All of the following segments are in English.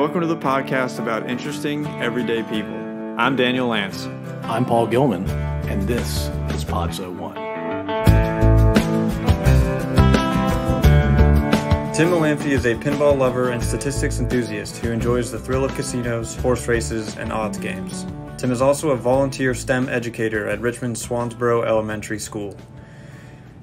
Welcome to the podcast about interesting, everyday people. I'm Daniel Lance. I'm Paul Gilman, and this is Pod So One. Tim Malamphy is a pinball lover and statistics enthusiast who enjoys the thrill of casinos, horse races, and odds games. Tim is also a volunteer STEM educator at Richmond's Swansboro Elementary School.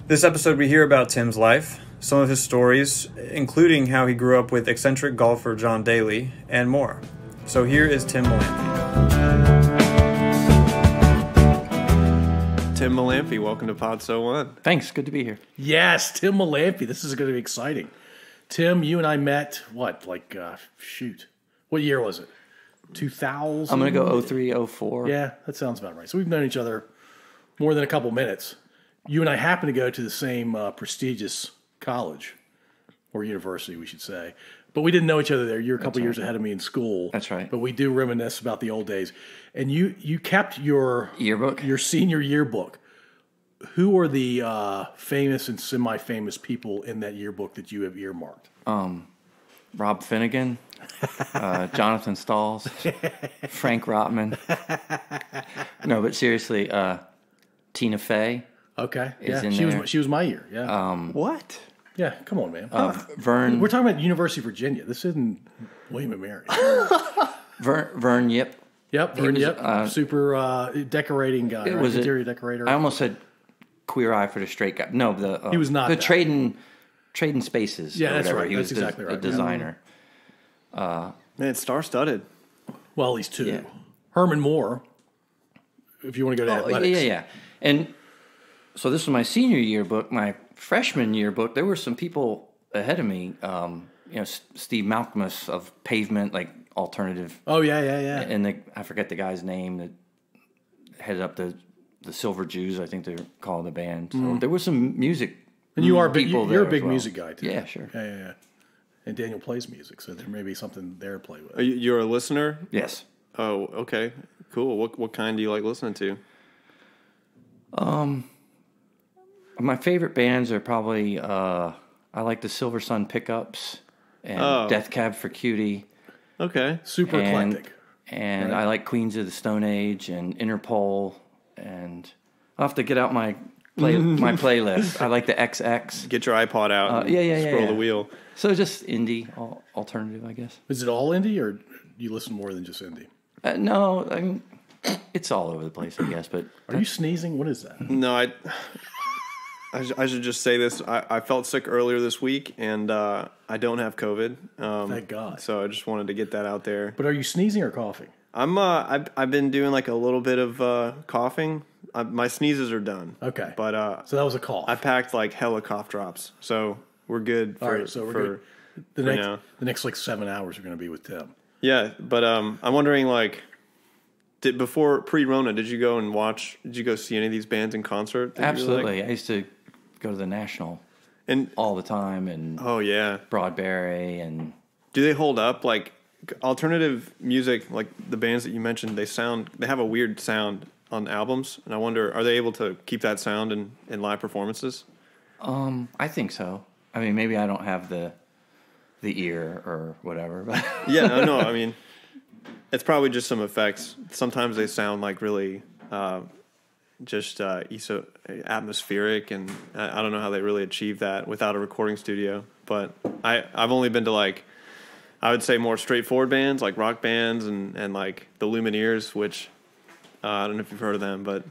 This episode we hear about Tim's life, some of his stories, including how he grew up with eccentric golfer John Daly, and more. So here is Tim Malamphy. Tim Malamphy, welcome to Pod So One. Thanks, good to be here. Yes, Tim Malamphy. This is going to be exciting. Tim, you and I met, what year was it? 2000? I'm going to go 03, 04. Yeah, that sounds about right. So we've known each other more than a couple minutes. You and I happen to go to the same prestigious college, or university, we should say. But we didn't know each other there. You're a couple years ahead of me in school. That's right. But we do reminisce about the old days. And you kept your yearbook, your senior yearbook. Who are the famous and semi-famous people in that yearbook that you have earmarked? Rob Finnegan, Jonathan Stalls, Frank Rotman. No, but seriously, Tina Fey. Okay, is yeah, in there. She was my year. Yeah. What? Yeah, come on, man. Vern. We're talking about University of Virginia. This isn't William and Mary. Vern Yip. Yep, Vern Yip. Super decorating guy. Right? Interior decorator. I almost said Queer Eye for the Straight Guy. No, he was not the that. trading spaces. Yeah, that's whatever. right. He That's was exactly right. a designer. Man, it's star-studded. Well, he's two. Yeah. Herman Moore. If you want to go to athletics. Yeah. And so this was my senior yearbook. My freshman yearbook, there were some people ahead of me. Steve Malcolmus of Pavement, like alternative. Oh yeah. And I forget the guy's name that headed up the Silver Jews. I think they're calling the band. So there was some music. And you are people you're a there big as well. music guy too. Yeah, sure. Yeah. And Daniel plays music, so there may be something there to play with. You're a listener? Yes. Oh, okay. Cool. What kind do you like listening to? My favorite bands are probably I like the Silver Sun Pickups and Death Cab for Cutie. Okay. Super eclectic. And I like Queens of the Stone Age and Interpol, and I'll have to get out my playlist. I like the XX. Get your iPod out and scroll the wheel. So just indie, alternative, I guess. Is it all indie, or do you listen more than just indie? No, I mean, it's all over the place, I guess. But are you sneezing? What is that? No, I should just say this. I felt sick earlier this week, and I don't have COVID. Thank God. So I just wanted to get that out there. But are you sneezing or coughing? I've been doing like a little bit of coughing. My sneezes are done. Okay. But so that was a cough. I packed like hella cough drops, so we're good. All right, so we're good. The next like 7 hours are going to be with Tim. Yeah, but I'm wondering, like, before pre-Rona, did you go see any of these bands in concert? Absolutely. I used to go to the National and all the time, and Broadberry. and Do they hold up? Like, alternative music, like the bands that you mentioned, they have a weird sound on albums, and I wonder, are they able to keep that sound in live performances? I think so. I mean, maybe I don't have the ear or whatever. But Yeah, no. I mean, it's probably just some effects. Sometimes they sound like really atmospheric, and I don't know how they really achieve that without a recording studio. But I've only been to, like, I would say more straightforward bands, like rock bands and like the Lumineers, which I don't know if you've heard of them, but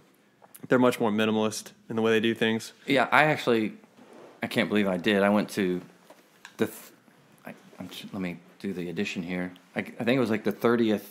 they're much more minimalist in the way they do things. Yeah, I can't believe I did. I went to let me do the addition here. I think it was like the 30th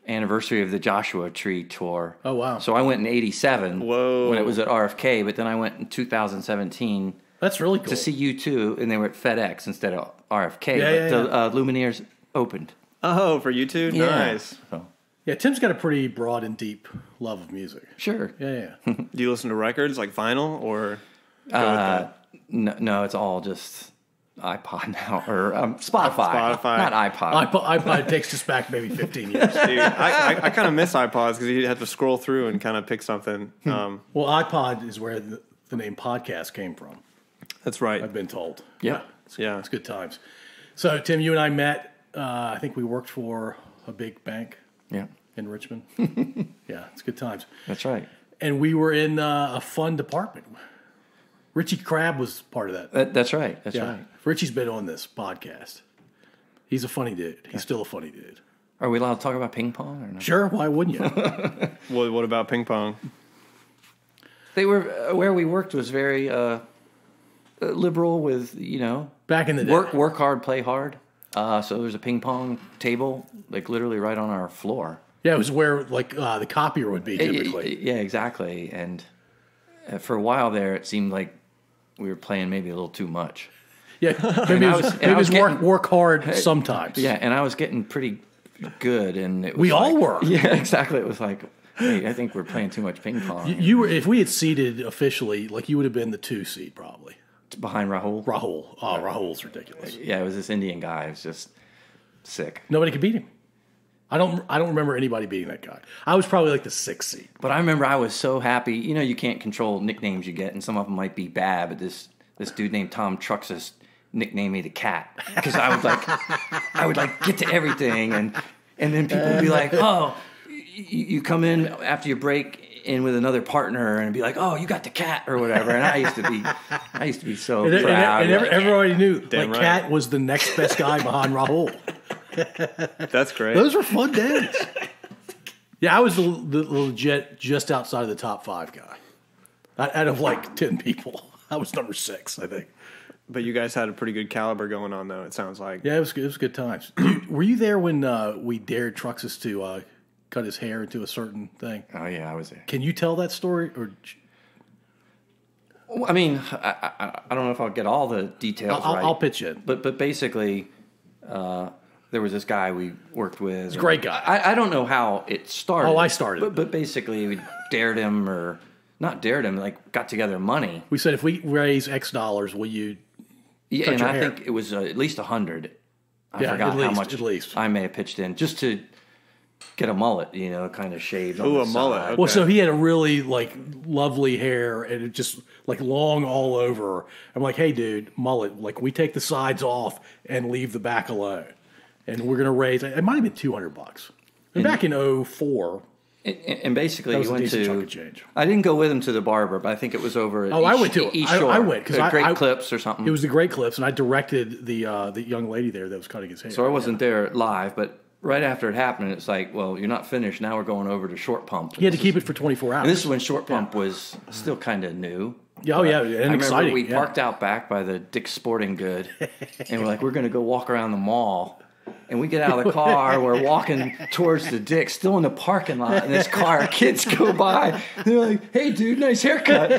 anniversary of the Joshua Tree tour. Oh, wow. So I went in 87 Whoa. when it was at RFK, but then I went in 2017 That's really cool. to see U2, and they were at FedEx instead of RFK. Yeah, but the Lumineers opened. Oh, for you two? Yeah. Nice. So, Yeah, Tim's got a pretty broad and deep love of music. sure. Yeah. Do you listen to records like vinyl or? No, it's all just iPod now, or Spotify. Not iPod. iPod takes us back maybe 15 years. Dude, I kind of miss iPods because you had to scroll through and kind of pick something. Well, iPod is where the name podcast came from. That's right. I've been told. Yeah. Yeah. It's good times. So, Tim, you and I met I think we worked for a big bank Yeah, in Richmond. Yeah, it's good times. that's right. And we were in a fun department. Richie Crabb was part of that. That's right. That's Yeah, right. Richie's been on this podcast. He's a funny dude. He's still a funny dude. Are we allowed to talk about ping pong or no? Sure, why wouldn't you? What about ping pong? They were where we worked was very liberal with Back in the day. work hard, play hard. So there's a ping pong table like literally right on our floor. Yeah, it was where the copier would be typically. Yeah, exactly. And for a while there, it seemed like we were playing maybe a little too much. Yeah, maybe it was work hard sometimes. Yeah, and I was getting pretty good, and it was We all were. Yeah, exactly. It was like, hey, I think we're playing too much ping pong. You were, if we had seeded officially, you would have been the 2 seed probably. Behind Rahul. Rahul. Oh, Rahul's ridiculous. Yeah, it was this Indian guy. It was just sick. Nobody could beat him. I don't remember anybody beating that guy. I was probably the 6th seed. But I remember I was so happy. You can't control nicknames you get, and some of them might be bad. But this dude named Tom Truxas nicknamed me the Cat because I would get to everything, and then people would be like, "Oh, you come in after you break in with another partner and be like, oh, you got the Cat or whatever." And I used to be so proud. And everybody knew Damn right. Cat was the next best guy behind Rahul. That's great. Those were fun days. Yeah, I was the legit just outside of the top 5 guy. Out of 10 people, I was number 6, I think. But you guys had a pretty good caliber going on, though, it sounds like. Yeah, it was good times. Were you there when we dared Truxas to cut his hair into a certain thing? Oh yeah, I was there. Can you tell that story? Or I mean, I don't know if I'll get all the details right. I'll pitch in. But basically, there was this guy we worked with. He's a great guy. I don't know how it started. Oh, I started. But basically, we dared him, or not dared him, got together money. We said, if we raise X dollars, will you Yeah, cut and your I hair? think it was at least 100. I Yeah, forgot at least, how much at least. I may have pitched in just to get a mullet, kind of shaved. on Ooh, the a mullet, side. okay. Well, so he had a really lovely hair and it just long all over. I'm like, hey, dude, mullet. We take the sides off and leave the back alone, and we're gonna raise. It might have been $200. And back in 2004, And basically, that was he a went decent to. chunk of change. I didn't go with him to the barber, but I think it was over at I went to it. East I Shore. went because Great Clips or something. It was the Great Clips, and I directed the young lady there that was cutting his hair. So I wasn't there live, but right after it happened, it's like, well, you're not finished. Now we're going over to Short Pump. He had to keep it for 24 hours. And this is when Short Pump was still kind of new. Yeah, oh yeah, and I remember exciting. we yeah. parked out back by the Dick's Sporting Good, and we're like, we're going to go walk around the mall. And we get out of the car, we're walking towards the Dick's, still in the parking lot, and this car, kids go by. They're like, hey, dude, nice haircut.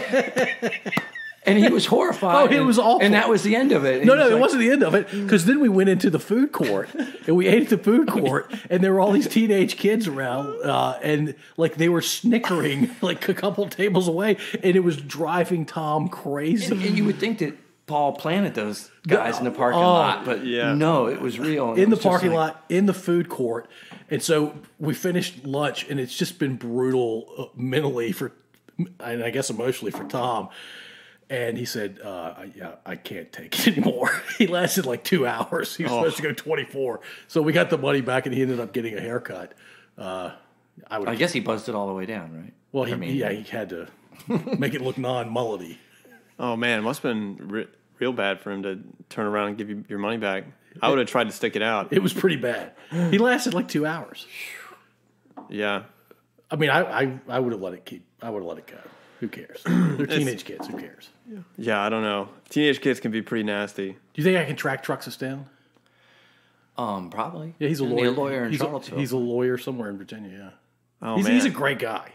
And he was horrified. Oh, it was awful. And that was the end of it. No, it wasn't the end of it, because then we went into the food court, and we ate at the food court, and there were all these teenage kids around, and they were snickering a couple tables away, and it was driving Tom crazy. And you would think that Paul planted those guys in the parking lot, but no, it was real. In the parking lot, in the food court. And so we finished lunch, and it's just been brutal mentally and I guess emotionally for Tom. And he said, I can't take it anymore. He lasted 2 hours. He was supposed to go 24. So we got the money back, and he ended up getting a haircut. I guess he buzzed it all the way down, right? Well, he had to make it look non-mullety. Oh, man, it must have been real bad for him to turn around and give you your money back. I would have tried to stick it out. It was pretty bad. He lasted 2 hours. Yeah. I mean, I would have let it I would have let it go. Who cares? They're teenage kids. Who cares? Yeah, I don't know. Teenage kids can be pretty nasty. Do you think I can track Truxas down? Probably. Yeah, he's a lawyer. A lawyer in Charlottesville. He's a lawyer somewhere in Virginia. Yeah. Oh, He's a great guy.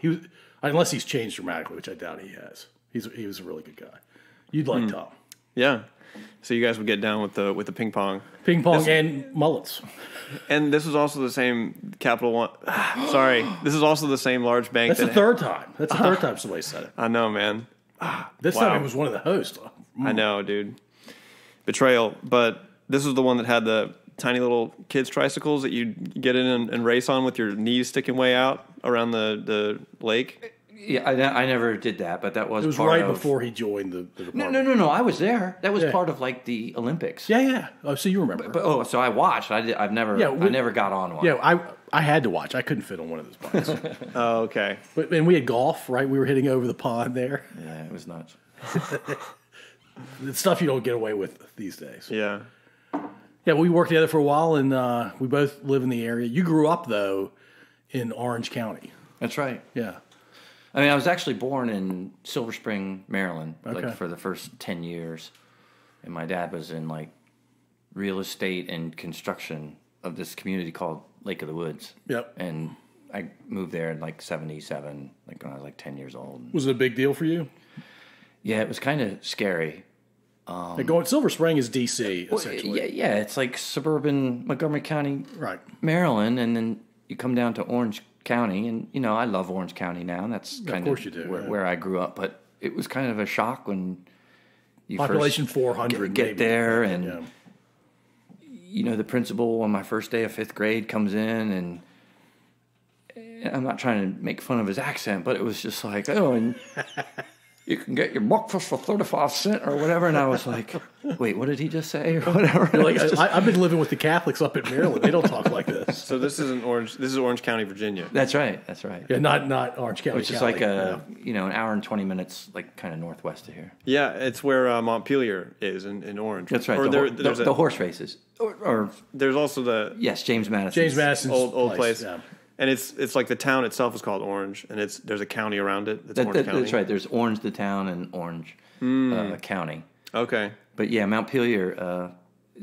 Unless he's changed dramatically, which I doubt he has. He was a really good guy. You'd like Tom. Yeah. So you guys would get down with the ping pong. Ping pong and mullets. And this was also the same Capital One. Sorry. This is also the same large bank. That's the third time. That's the third time somebody said it. I know, man. This time it was one of the hosts. I know, dude. Betrayal. But this was the one that had the tiny little kids' tricycles that you'd get in and race on with your knees sticking way out around the lake. Yeah, I never did that, but that was It was part right of, before he joined the department. No. I was there. That was part of like the Olympics. Yeah. Oh, so you remember? But so I watched. I never got on one. Yeah, I had to watch. I couldn't fit on one of those bikes. Oh, okay. And we had golf, right? We were hitting over the pond there. Yeah, it was nuts. It's stuff you don't get away with these days. Yeah. Yeah, we worked together for a while, and we both live in the area. You grew up, though, in Orange County. That's right. Yeah. I mean, I was actually born in Silver Spring, Maryland, Okay. like for the first 10 years. And my dad was in like real estate and construction of this community called Lake of the Woods. Yep. And I moved there in like 77, like when I was like 10 years old. Was it a big deal for you? Yeah, it was kind of scary. Going Silver Spring is D.C., essentially. Yeah, it's like suburban Montgomery County, Right. Maryland, and then you come down to Orange County, and I love Orange County now, and that's kind course you do, where I grew up. But it was kind of a shock when you Population first 400. get maybe. there, and the principal on my first day of 5th grade comes in, and I'm not trying to make fun of his accent, but it was just like, and you can get your breakfast for 35 cents or whatever. And I was like, wait, what did he just say or whatever? Like, I've been living with the Catholics up in Maryland. They don't talk like this. So this isn't Orange. This is Orange County, Virginia. That's right. Yeah, not Orange County. Which is like an hour and 20 minutes, like kind of northwest of here. Yeah, it's where Montpelier is in Orange. That's right. Or the horse races. Or there's also the James Madison's old place. Yeah. And it's like the town itself is called Orange, and there's a county around it. Orange County. That's right. There's Orange the town and Orange County. Okay. But yeah, Montpelier,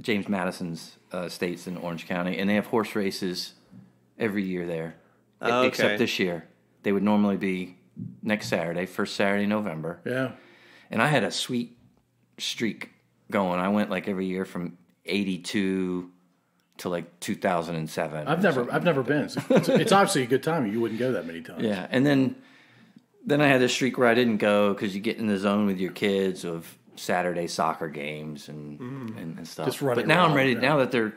James Madison's estate's in Orange County, and they have horse races every year there, except this year. They would normally be next Saturday, first Saturday in November. Yeah. And I had a sweet streak going. I went like every year from 82 to like 2007. I've never been. It's obviously a good time. You wouldn't go that many times. Yeah, and then I had this streak where I didn't go because you get in the zone with your kids of Saturday soccer games and stuff. Just running but now around, I'm ready. yeah. Now that they're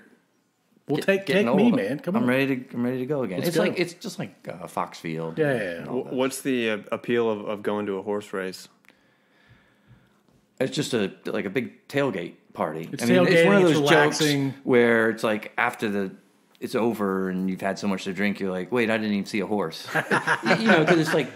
take me, older, man. Come on. I'm ready to go again. Let's go. It's just like Foxfield. Yeah. and all that. What's the appeal of going to a horse race? It's just a big tailgate party. It's it's one of tailgating, those it's jokes relaxing. where it's like after it's over and you've had so much to drink, you're like, wait, I didn't even see a horse. Because it's like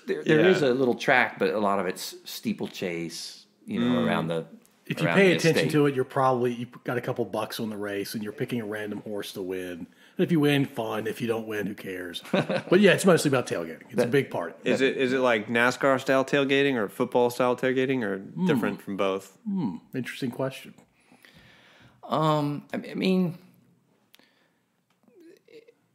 there is a little track, but a lot of it's steeplechase. Around the. If you pay attention to it, you've got a couple bucks on the race, and you're picking a random horse to win. And if you win, fun. If you don't win, who cares? But yeah, it's mostly about tailgating. It's a big part. Is it like NASCAR style tailgating or football style tailgating or different from both? Interesting question. I mean,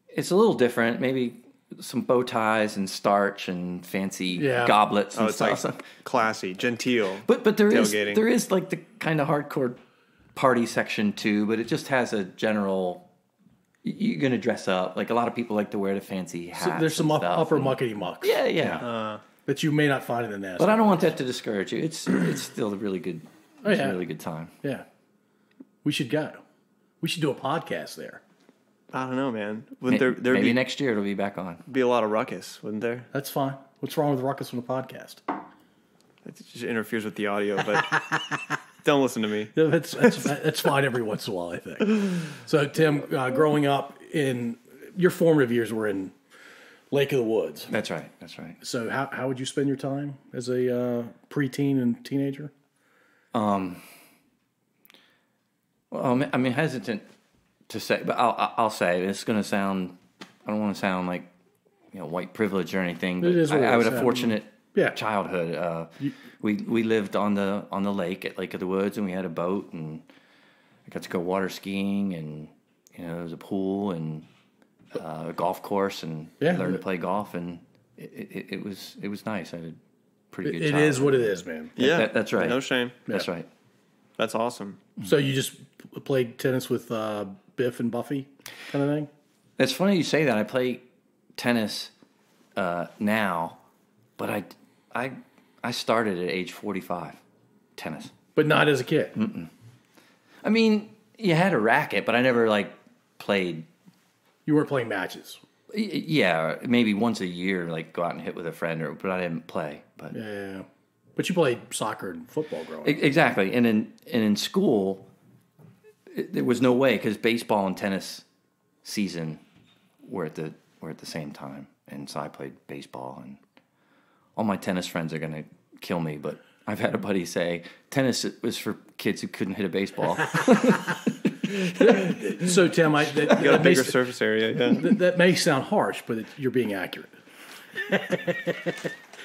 it's a little different. Maybe some bow ties and starch and fancy goblets and it's stuff. like classy, genteel. But there tailgating. there is like the kind of hardcore party section too. But it just has a general. You're gonna dress up. Like a lot of people like to wear the fancy hats. So there's some and stuff, upper muckety mucks. Yeah. That you may not find in the NASCAR. But I don't want that to discourage you. It's still a really good. It's a really good time. Yeah. We should go. We should do a podcast there. I don't know, man. Wouldn't there Maybe next year it'll be back on. be a lot of ruckus, wouldn't there? That's fine. What's wrong with ruckus from the podcast? It just interferes with the audio, but don't listen to me. That's fine every once in a while, I think. So, Tim, growing up in your formative years were in Lake of the Woods. That's right. So, how would you spend your time as a preteen and teenager? Well, I mean, hesitant to say, but I'll say it's going to sound. I don't want to sound like white privilege or anything. But I had a fortunate childhood. We lived on the lake at Lake of the Woods, and we had a boat, and I got to go water skiing, and there was a pool and a golf course, and learned to play golf, and it was nice. I had a pretty good. It childhood. is what it is, man. Yeah, that's right. No shame. That's right. That's awesome. So you just played tennis with Biff and Buffy, kind of thing. It's funny you say that. I play tennis now, but I started at age 45, tennis. But not as a kid. Mm-mm. I mean, you had a racket, but I never played. You weren't playing matches. Yeah, maybe once a year, like go out and hit with a friend, but I didn't play. But Yeah. But you played soccer and football growing up. exactly, and in school, there was no way because baseball and tennis season were at the same time, and so I played baseball, and all my tennis friends are gonna kill me, but I've had a buddy say tennis was for kids who couldn't hit a baseball. So, Tim, You got a bigger surface area, yeah. that may sound harsh, but you're being accurate.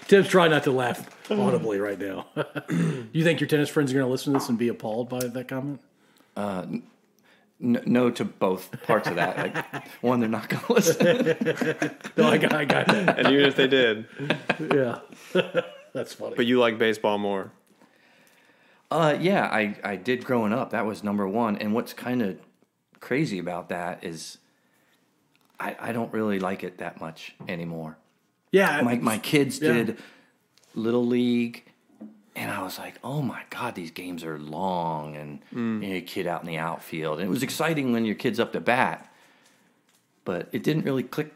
Tim's trying not to laugh audibly right now. You think your tennis friends are going to listen to this and be appalled by that comment? No to both parts of that. Like, one, they're not going to listen. No, I got that. And even if they did. Yeah. That's funny. But you like baseball more. Yeah, I did growing up. That was number one. And what's kind of crazy about that is I don't really like it that much anymore. Yeah. My kids did Little League, and I was like, oh my God, these games are long, and you know, a kid out in the outfield. And it was exciting when your kid's up to bat, but it didn't really click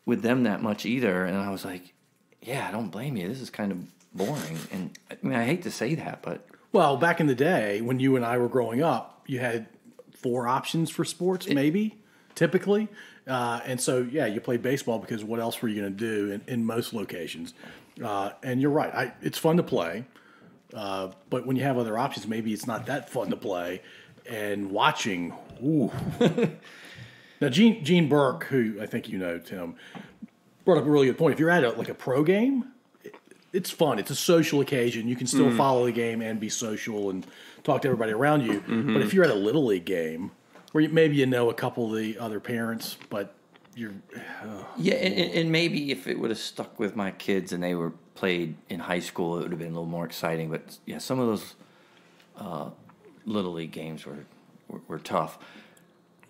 with them that much either. And I was like, yeah, I don't blame you. This is kind of boring. And I mean, I hate to say that, but... Well, back in the day, when you and I were growing up, you had 4 options for sports, maybe, typically. And so, yeah, you played baseball because what else were you going to do in most locations? And you're right. It's fun to play. But when you have other options, maybe it's not that fun to play. And watching, ooh. Now, Gene Burke, who I think you know, Tim, brought up a really good point. If you're at a pro game, it's fun. It's a social occasion. You can still follow the game and be social and talk to everybody around you. Mm-hmm. But if you're at a Little League game, where maybe you know a couple of the other parents, but you're... Yeah, and maybe if it would have stuck with my kids and they were played in high school, it would have been a little more exciting. But, yeah, some of those Little League games were tough.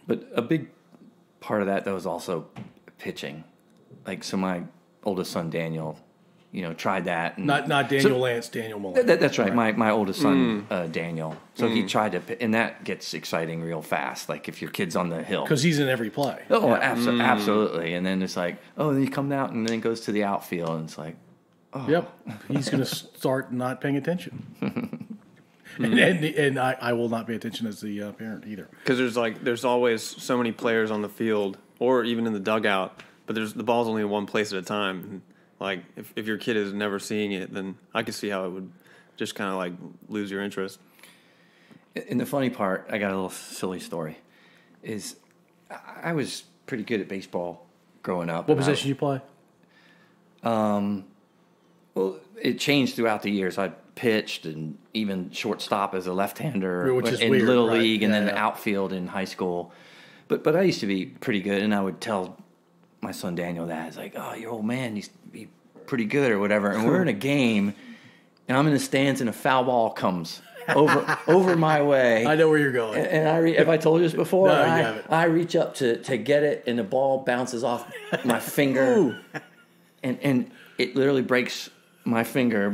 But a big part of that, though, is also pitching. Like, so my oldest son, Daniel... tried that. And not Daniel Lance, Daniel Malone. That's right. My oldest son, Daniel. So he tried to, and that gets exciting real fast. Like if your kid's on the hill, because he's in every play. Oh, yeah. Absolutely. And then it's like, and then he comes out and then goes to the outfield, and it's like, yep, he's going to start not paying attention. and I will not pay attention as the parent either. Because there's always so many players on the field, or even in the dugout, but the ball's only in one place at a time. Like, if your kid is never seeing it, then I could see how it would just kind of, like, lose your interest. And the funny part, I got a little silly story, is I was pretty good at baseball growing up. What position you play? Well, it changed throughout the years. I pitched and even shortstop as a left-hander which is in weird, Little right? League and then the outfield in high school. But I used to be pretty good, and I would tell my son Daniel that. It's like, your old man needs to be pretty good or whatever. And we're in a game, and I'm in the stands, and a foul ball comes over my way. I know where you're going. And have I told you this before? No, you haven't. I reach up to get it, and the ball bounces off my finger, and it literally breaks my finger.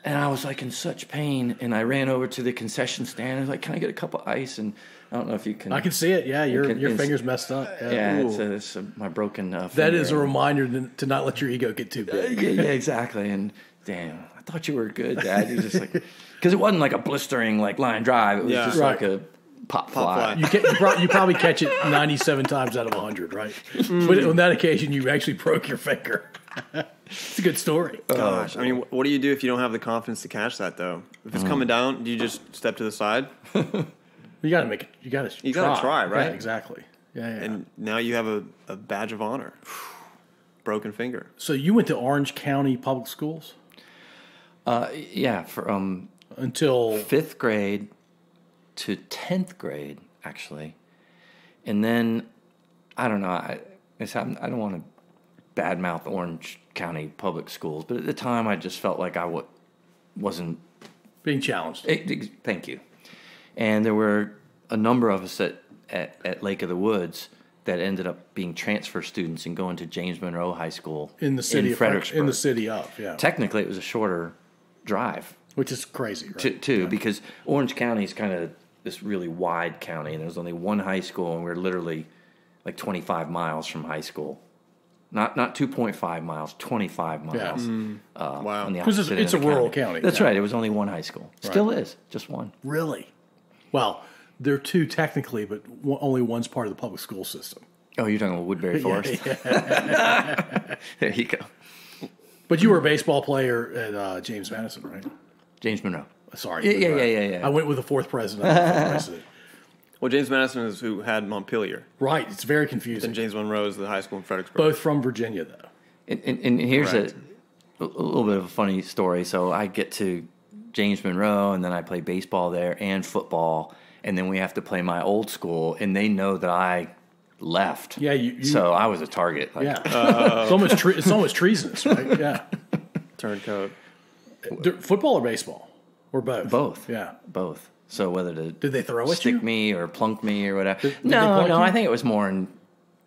And I was like in such pain, and I ran over to the concession stand. I was like, "Can I get a cup of ice?" And I don't know if you can. I can see it. Yeah, your finger's messed up. Yeah, it's my broken finger. That is a reminder to not let your ego get too big. Yeah, exactly. And damn, I thought you were good, Dad. You just like, because it wasn't like a blistering like line drive. It was just like a pop fly. You probably catch it 97 times out of 100, right? But on that occasion, you actually broke your finger. It's a good story. Gosh, I mean, what do you do if you don't have the confidence to catch that, though? If it's coming down, do you just step to the side? You got to make it. You got to try, right? Yeah, exactly. Yeah. And now you have a badge of honor. Broken finger. So you went to Orange County Public Schools? Yeah, from until 5th grade to 10th grade, actually. And then, I don't know, I don't want to badmouth Orange County Public Schools, but at the time I just felt like I wasn't... being challenged. Thank you. And there were a number of us at Lake of the Woods that ended up being transfer students and going to James Monroe High School in the city of Fredericksburg. In the city of, yeah. Technically, it was a shorter drive. Which is crazy, right? Too, because Orange County is kind of this really wide county, and there's only one high school, and we're literally like 25 miles from high school. Not 2.5 miles, 25 miles. Yeah. Wow. On the Because opposite it's a end of the rural county. county. That's Yeah. right. It was only one high school. Still is, just one. Really? Well, there are two technically, but only one's part of the public school system. Oh, you're talking about Woodbury Forest? There you go. But you were a baseball player at James Madison, right? James Monroe. Sorry. Yeah. I went with the fourth president. Not the fifth president. Well, James Madison is who had Montpelier. Right. It's very confusing. And James Monroe is the high school in Fredericksburg. Both from Virginia, though. And here's a Correct. little bit of a funny story. So I get to James Monroe, and then I play baseball there and football, and then we have to play my old school, and they know that I left. Yeah, you so I was a target. Like, Yeah. It's almost treasonous, right? Yeah. Turncoat. Football or baseball? Or both? Both. Yeah. Both. So whether to Did they throw at stick you? me or plunk me or whatever. Did they No, plunk you? I think it was more in,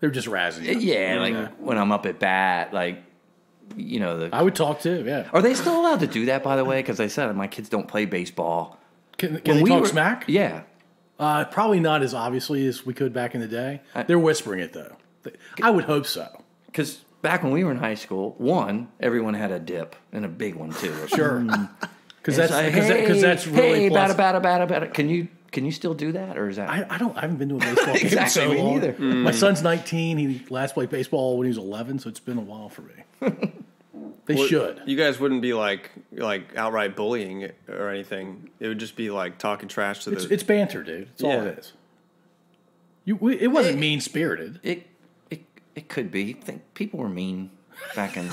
They're just razzing you. yeah, like when I'm up at bat, like, you know, I would talk too, yeah. Are they still allowed to do that, by the way? Because I said my kids don't play baseball. Can When they we talk were- smack? Yeah. Probably not as obviously as we could back in the day. They're whispering it, though. I would hope so. Because back when we were in high school, everyone had a dip, and a big one, too. Sure. Because It's like, that's really hey, pleasant. bada. Can you still do that, or is that? I haven't been to a baseball game in Exactly, so me long. neither. My son's 19. He last played baseball when he was 11, so it's been a while for me. They Well, should. You guys wouldn't be like outright bullying or anything. It would just be like talking trash to the. It's banter, dude. It's all Yeah. it is. It wasn't mean spirited. It could be. I think people were mean back in,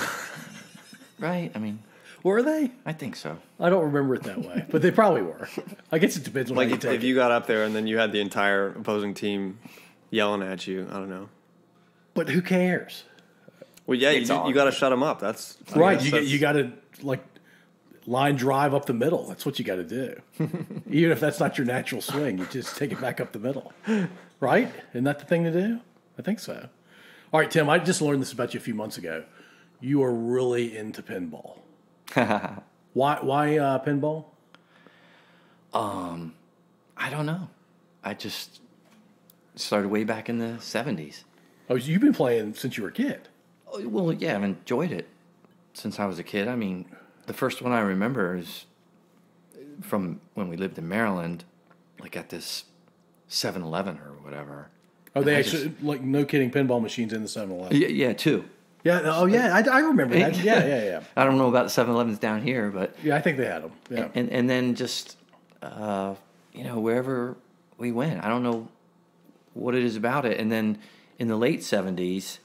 right? I mean, Were they? I think so. I don't remember it that way, but they probably were. I guess it depends on like how you if, take if it. you got up there and then you had the entire opposing team yelling at you. I don't know. But who cares? Well, yeah, It's all- you got to shut them up. That's I Right. guess You got to like line drive up the middle. That's what you got to do. Even if that's not your natural swing, you just take it back up the middle. Right? Isn't that the thing to do? I think so. All right, Tim, I just learned this about you a few months ago. You are really into pinball. Why pinball? I don't know. I just started way back in the 70s. Oh, you've been playing since you were a kid. Well, yeah, I've enjoyed it since I was a kid. I mean, the first one I remember is from when we lived in Maryland, like at this 7-Eleven or whatever. Oh, they I actually, like, no kidding, pinball machines in the 7-Eleven. Yeah, two. Yeah, oh, yeah, I remember that. Yeah. I don't know about the 7-Elevens down here, but Yeah, I think they had them. Yeah. and then just wherever we went, I don't know what it is about it. And then in the late 70s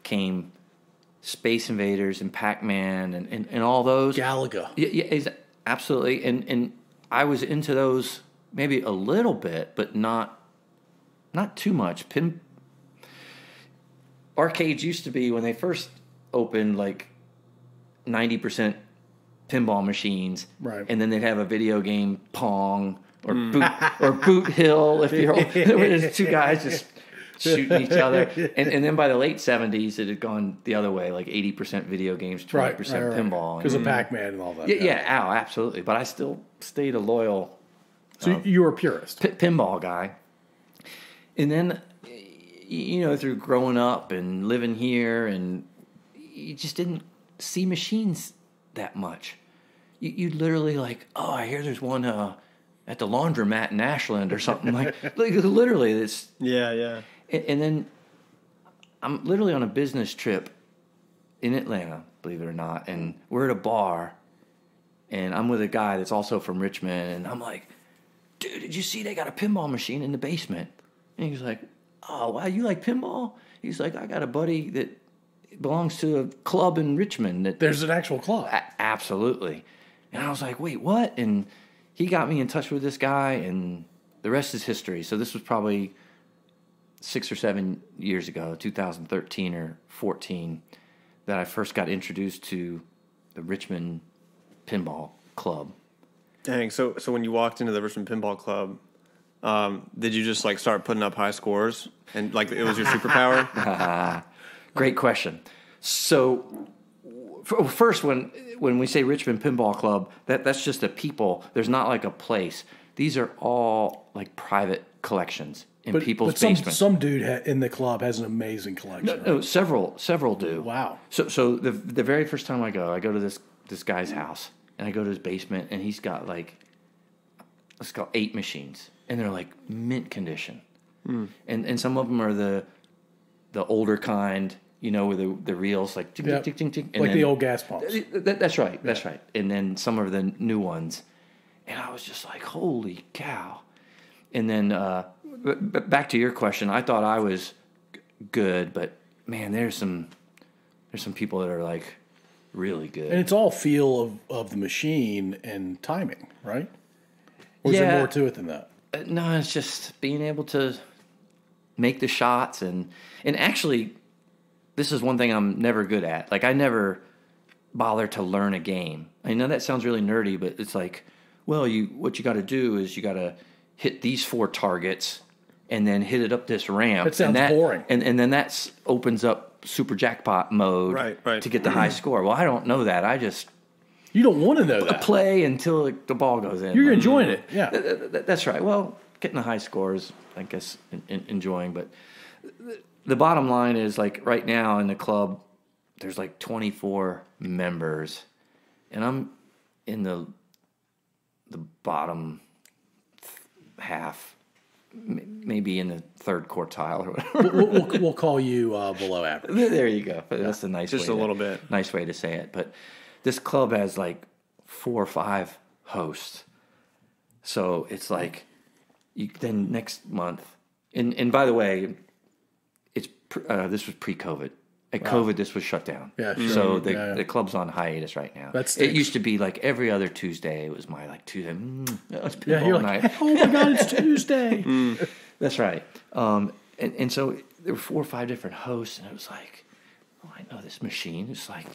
came Space Invaders and Pac-Man and all those. Galaga. Yeah, absolutely. And I was into those maybe a little bit, but not too much. Arcades used to be, when they first opened, like 90% pinball machines, Right. And then they'd have a video game Pong or Boot Hill. If you're there's two guys just shooting each other, and then by the late 70s, it had gone the other way, like 80% video games, 20% pinball, Because of Pac-Man and all that. yeah, absolutely. But I still stayed a loyal So you were a purist. pinball guy. And then, through growing up and living here, and you just didn't see machines that much. You literally like, oh, I hear there's one at the laundromat in Ashland or something like literally this. Yeah. And then I'm literally on a business trip in Atlanta, believe it or not, and we're at a bar, and I'm with a guy that's also from Richmond, and I'm like, dude, did you see they got a pinball machine in the basement? And he's like, oh, wow, you like pinball? He's like, I got a buddy that belongs to a club in Richmond. There's an actual club. Absolutely. And I was like, wait, what? And he got me in touch with this guy, and the rest is history. So this was probably 6 or 7 years ago, 2013 or 14, that I first got introduced to the Richmond Pinball Club. Dang. So when you walked into the Richmond Pinball Club, did you just like start putting up high scores and like it was your superpower? Great question. So first, when we say Richmond Pinball Club, that's just a people. There's not like a place. These are all like private collections. in people's basement. Some dude in the club has an amazing collection. No, several do. Wow. So the very first time I go to this guy's house, and I go to his basement, and he's got like, let's call 8 machines, and they're like mint condition, and some of them are the older kind, you know, with the reels like tick, tick, tick, tick, tick, like the old gas pumps. That's right. That's right. And then some of the new ones, and I was just like, holy cow. And then back to your question, I thought I was good, but man, there's some people that are like really good. And it's all feel of the machine and timing, right? Or is there more to it than that? No, it's just being able to make the shots and actually, this is one thing I'm never good at. Like, I never bother to learn a game. I know that sounds really nerdy, but it's like, well, what you got to do is you got to hit these 4 targets and then hit it up this ramp. That sounds boring. And then that opens up super jackpot mode right. to get the high score. Well, I don't know that. I just You don't want to know that. play until the ball goes in. You're enjoying it, yeah. That's right. Well, getting the high scores, I guess, enjoying. But the bottom line is, like, right now in the club, there's like 24 members, and I'm in the bottom half, maybe in the third quartile or whatever. We'll call you below average. There you go. That's a nice Just a little bit. Nice way to say it. But this club has like 4 or 5 hosts. So it's like, then next month, and by the way, it's this was pre-COVID. At COVID, this was shut down. Yeah, sure. So the club's on hiatus right now. It used to be like every other Tuesday. It was my like Tuesday. It's pinball you're night. like, oh my God, it's Tuesday. That's right. And so there were 4 or 5 different hosts, and it was like, oh, I know this machine. It's like,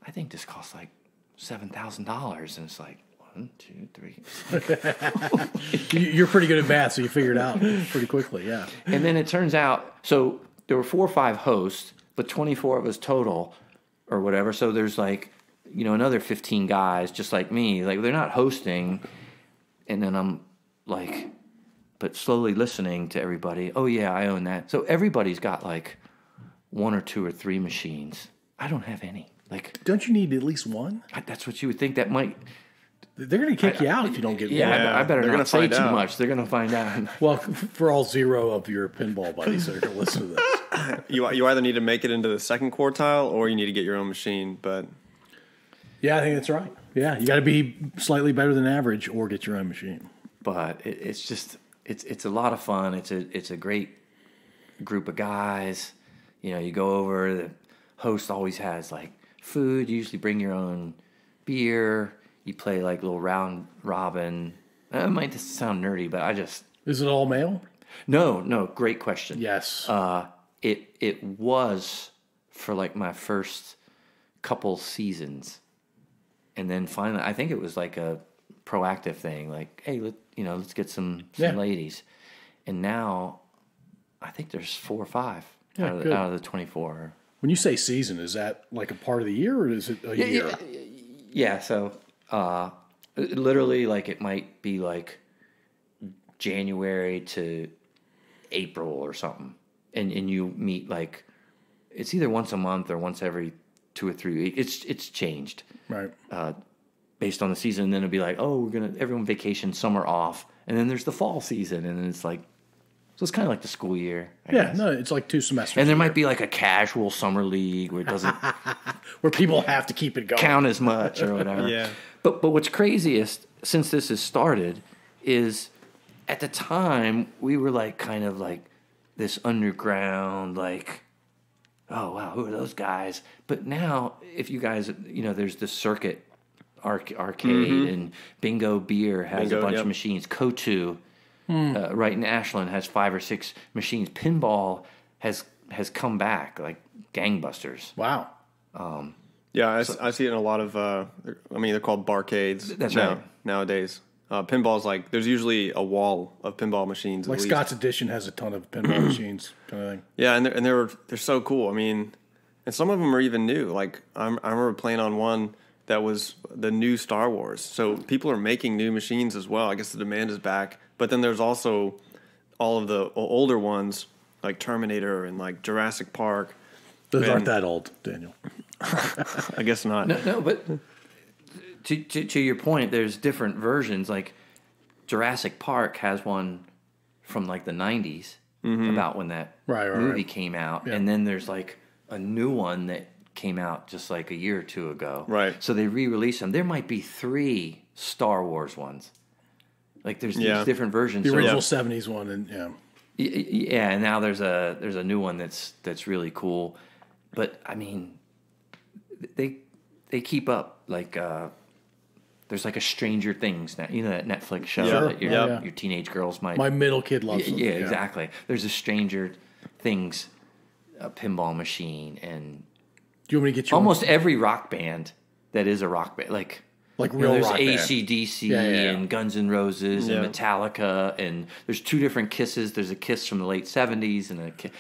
I think this costs like $7,000, and it's like 1, 2, 3. You're pretty good at math, so you figure it out pretty quickly. Yeah. And then it turns out, so there were 4 or 5 hosts, but 24 of us total, or whatever. So there's like, another 15 guys just like me. Like, they're not hosting, and then I'm like, but slowly listening to everybody. Oh yeah, I own that. So everybody's got like 1 or 2 or 3 machines. I don't have any. Like, don't you need at least one? That's what you would think. That might. They're going to kick you out if you don't get one. I better not say too much. They're going to find out. Well, for all 0 of your pinball buddies that are going to listen to this. You either need to make it into the second quartile or you need to get your own machine. But yeah, I think that's right. Yeah, you got to be slightly better than average or get your own machine. But it's just it's a lot of fun. It's a great group of guys. You go over. The host always has like food. You usually bring your own beer. You play like little round robin. It might just sound nerdy, but Is it all male? No. Great question. Yes. It was for like my first couple seasons, and then finally, I think it was like a proactive thing. Like, hey, let's get some ladies, and now I think there's 4 or 5 out of the 24. When you say season, is that like a part of the year, or is it a year? Yeah. So. Literally, like, it might be like January to April or something, and you meet like, it's either once a month or once every 2 or 3 weeks. It's changed, right? Based on the season. And then it'll be like, oh, everyone vacation, summer off, and then there's the fall season, and then it's like, so it's kind of like the school year. I guess. No, it's like 2 semesters. And there might be like a casual summer league where it doesn't where people have to keep it going, count as much or whatever. Yeah. But what's craziest, since this has started, is at the time we were like kind of like this underground, like, oh wow, who are those guys? But now, if you guys, there's the circuit arcade, and Bingo Beer has a bunch of machines. Kotu, right in Ashland, has 5 or 6 machines. Pinball has come back like gangbusters. Wow. Yeah, I see it in a lot of, they're called barcades. That's right. Nowadays. Pinball's like, there's usually a wall of pinball machines. Like Scott's Edition has a ton of pinball machines, kind of thing. Yeah, and they're so cool. I mean, and some of them are even new. Like, I remember playing on one that was the new Star Wars. So people are making new machines as well. I guess the demand is back. But then there's also all of the older ones like Terminator and like Jurassic Park. Those aren't that old, Daniel. I guess not. No, but to your point, there's different versions. Like Jurassic Park has one from like the 90s about when that movie came out. Yeah. And then there's like a new one that came out just like a year or two ago. Right. So they re-released them. There might be 3 Star Wars ones. Like there's these different versions. The original 70s one, and yeah, and now there's a new one that's really cool. But I mean, they keep up. Like there's like a Stranger Things now. You know that Netflix show that your teenage girls might. My middle kid loves them. Yeah, exactly. There's a Stranger Things pinball machine, and do you want me to get you almost every rock band that is a rock band, like real there's rock band. AC/DC and Guns N' Roses and Metallica, and there's 2 different Kisses. There's a Kiss from the late 70s and a Kiss.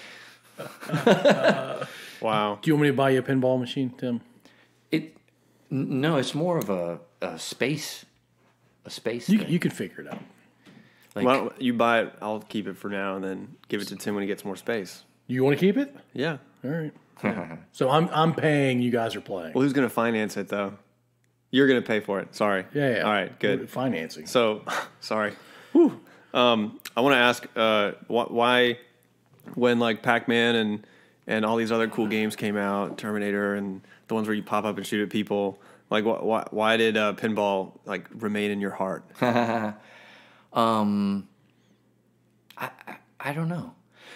Wow. Do you want me to buy you a pinball machine, Tim? No, it's more of a space thing. You can figure it out. Like, Why don't you buy it? I'll keep it for now and then give it to Tim when he gets more space. You want to keep it? Yeah. All right. So I'm paying. You guys are playing. Well, who's going to finance it though? You're going to pay for it. Sorry. Yeah. All right. Good. Financing. So, sorry. I want to ask why, when like Pac-Man and all these other cool games came out, Terminator and the ones where you pop up and shoot at people, like why did pinball like remain in your heart? I don't know.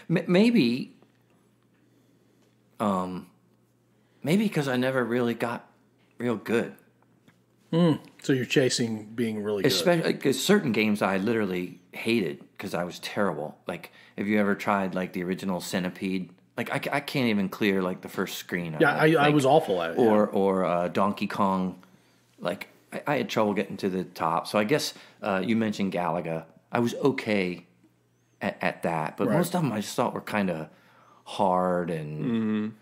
Maybe because I never really got real good. So you're chasing being really good. Especially because certain games I literally hated because I was terrible. Like, have you ever tried like the original Centipede? Like, I can't even clear like the first screen. Yeah, I was awful at it. Or Donkey Kong. Like, I had trouble getting to the top. So I guess you mentioned Galaga. I was okay at that, but most of them I just thought were kind of hard and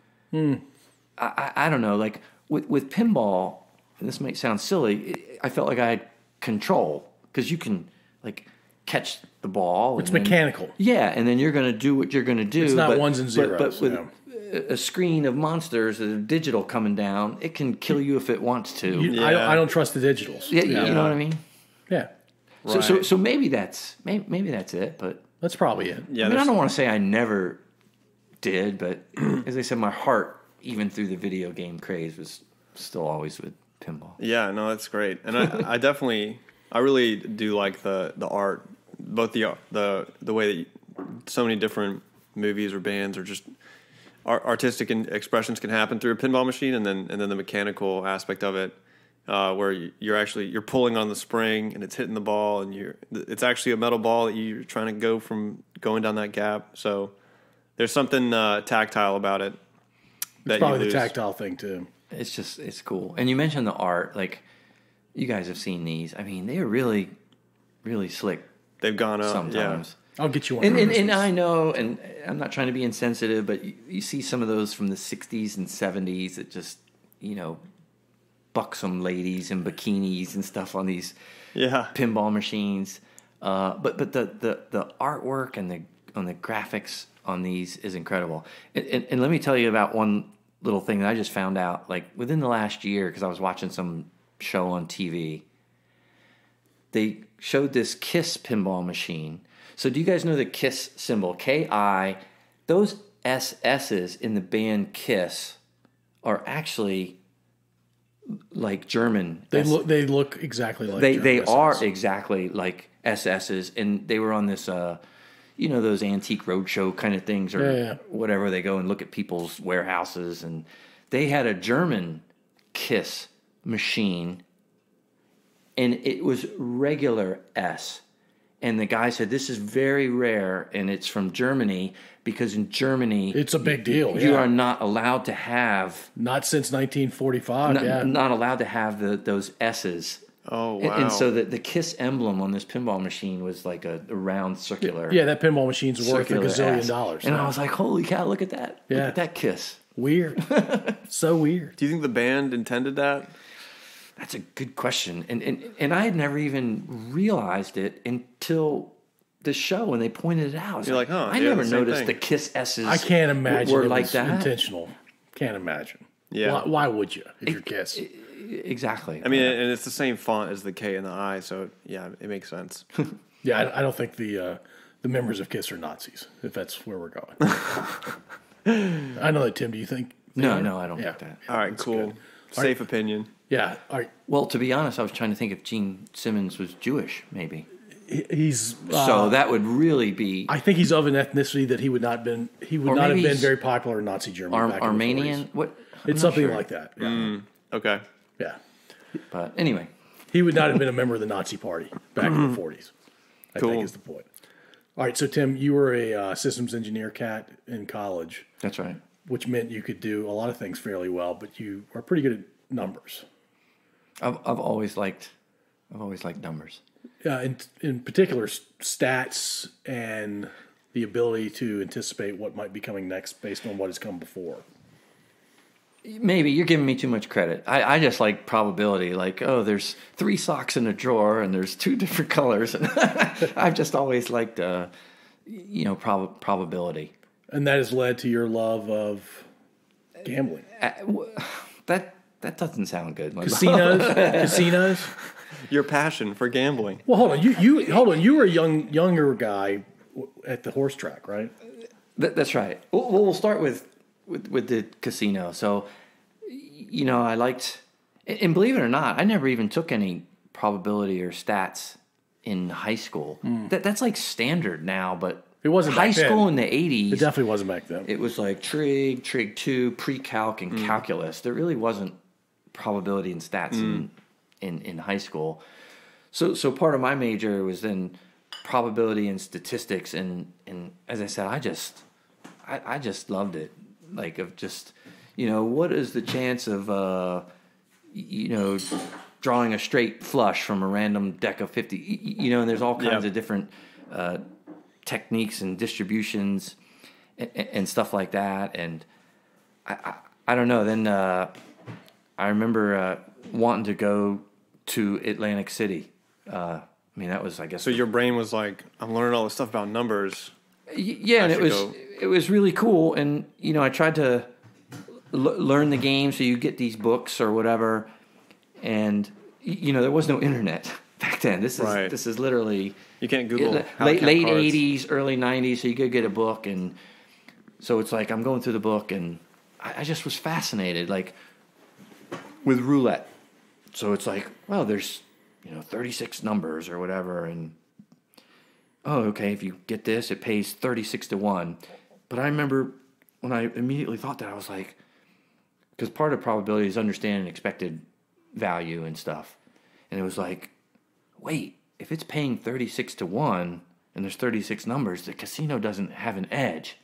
I don't know. Like with pinball, and this might sound silly, I felt like I had control because you can like catch the ball. It's mechanical. Yeah, and then you're going to do what you're going to do. It's not ones and zeros. But with a screen of monsters that are digital coming down, it can kill you if it wants to. I don't trust the digitals. Yeah, you know what I mean? Yeah. Right. So maybe that's it, but that's probably it. Yeah, I mean, I don't want to say I never did, but as I said, my heart, even through the video game craze, was still always with pinball. Yeah, no, that's great, and I really do like the art, both the way that so many different movies or bands or just artistic expressions can happen through a pinball machine, and then the mechanical aspect of it. Where you're pulling on the spring and it's hitting the ball, and it's actually a metal ball that you're trying to go from going down that gap. So there's something tactile about it. It's probably the tactile thing too. It's cool. And you mentioned the art. Like, you guys have seen these. I mean, they are really, really slick. They've gone up sometimes. Yeah. I'll get you one. And I know, and I'm not trying to be insensitive, but you see some of those from the 60s and 70s that just, buxom ladies in bikinis and stuff on these pinball machines. But the artwork and the graphics on these is incredible. And let me tell you about one little thing that I just found out, like within the last year, because I was watching some show on TV. They showed this KISS pinball machine. So do you guys know the KISS symbol? K-I. Those SS's in the band KISS are actually like German. They look exactly like they are exactly like SS's, and they were on this those antique roadshow kind of things or whatever. They go and look at people's warehouses, and they had a German KISS machine, and it was regular S. And the guy said, this is very rare, and it's from Germany, because in Germany... It's a big deal, You are not allowed to have... Not since 1945, Not allowed to have those S's. Oh, wow. And so the KISS emblem on this pinball machine was like a round circular... Yeah, that pinball machine's worth $1 gazillion. And I was like, holy cow, look at that. Yeah. Look at that KISS. Weird. So weird. Do you think the band intended that? That's a good question. And I had never even realized it until the show and they pointed it out. You're like, huh? I never noticed the Kiss S's. I can't imagine were it like was that. intentional. Can't imagine. Yeah. Why would you if you're Kiss? Exactly. I mean, and it's the same font as the K and the I, so yeah, it makes sense. Yeah, I don't think the members of Kiss are Nazis, if that's where we're going. I know that, Tim. Do you think? No, I don't think that. All right, cool. good. Safe opinion. Yeah. All right. Well, to be honest, I was trying to think if Gene Simmons was Jewish, maybe. He's So that would really be I think he's of an ethnicity that he would not have been maybe he's very popular in Nazi Germany. back in the Armenian. 40s. What? I'm It's not something sure. like that. Yeah. Okay. Yeah. But anyway, He would not have been a member of the Nazi Party back in the 40s. I Cool. think is the point. All right, so Tim, you were a systems engineer cat in college, that's right. which meant you could do a lot of things fairly well, but you are pretty good at numbers. I've always liked numbers. In particular, stats and the ability to anticipate what might be coming next based on what has come before. Maybe you're giving me too much credit. I just like probability. Like, oh, there's 3 socks in a drawer and there's 2 different colors. And I've just always liked, probability. And that has led to your love of gambling. That doesn't sound good. Casinos. Your passion for gambling. Well, hold on. You were a younger guy at the horse track, right? That's right. Well, we'll start with the casino. So, I liked, and believe it or not, I never even took any probability or stats in high school. That's like standard now, but It wasn't high back then. school in the 80s. It definitely wasn't back then. It was like trig 2, pre-calc, and calculus. There really wasn't probability and stats in high school. So part of my major was then probability and statistics, and as I said, I just loved it. Like, of just, what is the chance of drawing a straight flush from a random deck of 50? And there's all kinds of different techniques and distributions and stuff like that. And I don't know. Then I remember wanting to go to Atlantic City. That was, I guess. So your brain was like, I'm learning all this stuff about numbers. Yeah, and it was really cool. And I tried to learn the game. So you get these books or whatever, and there was no internet back then. This is literally You can't Google late 80s, early 90s. So you could get a book, and so it's like I'm going through the book, and I just was fascinated, like with roulette. So it's like, well, there's 36 numbers or whatever, and oh, okay, if you get this, it pays 36 to 1. But I remember when I immediately thought that, I was like, because part of probability is understanding expected value and stuff. And it was like, wait, if it's paying 36 to 1 and there's 36 numbers, the casino doesn't have an edge.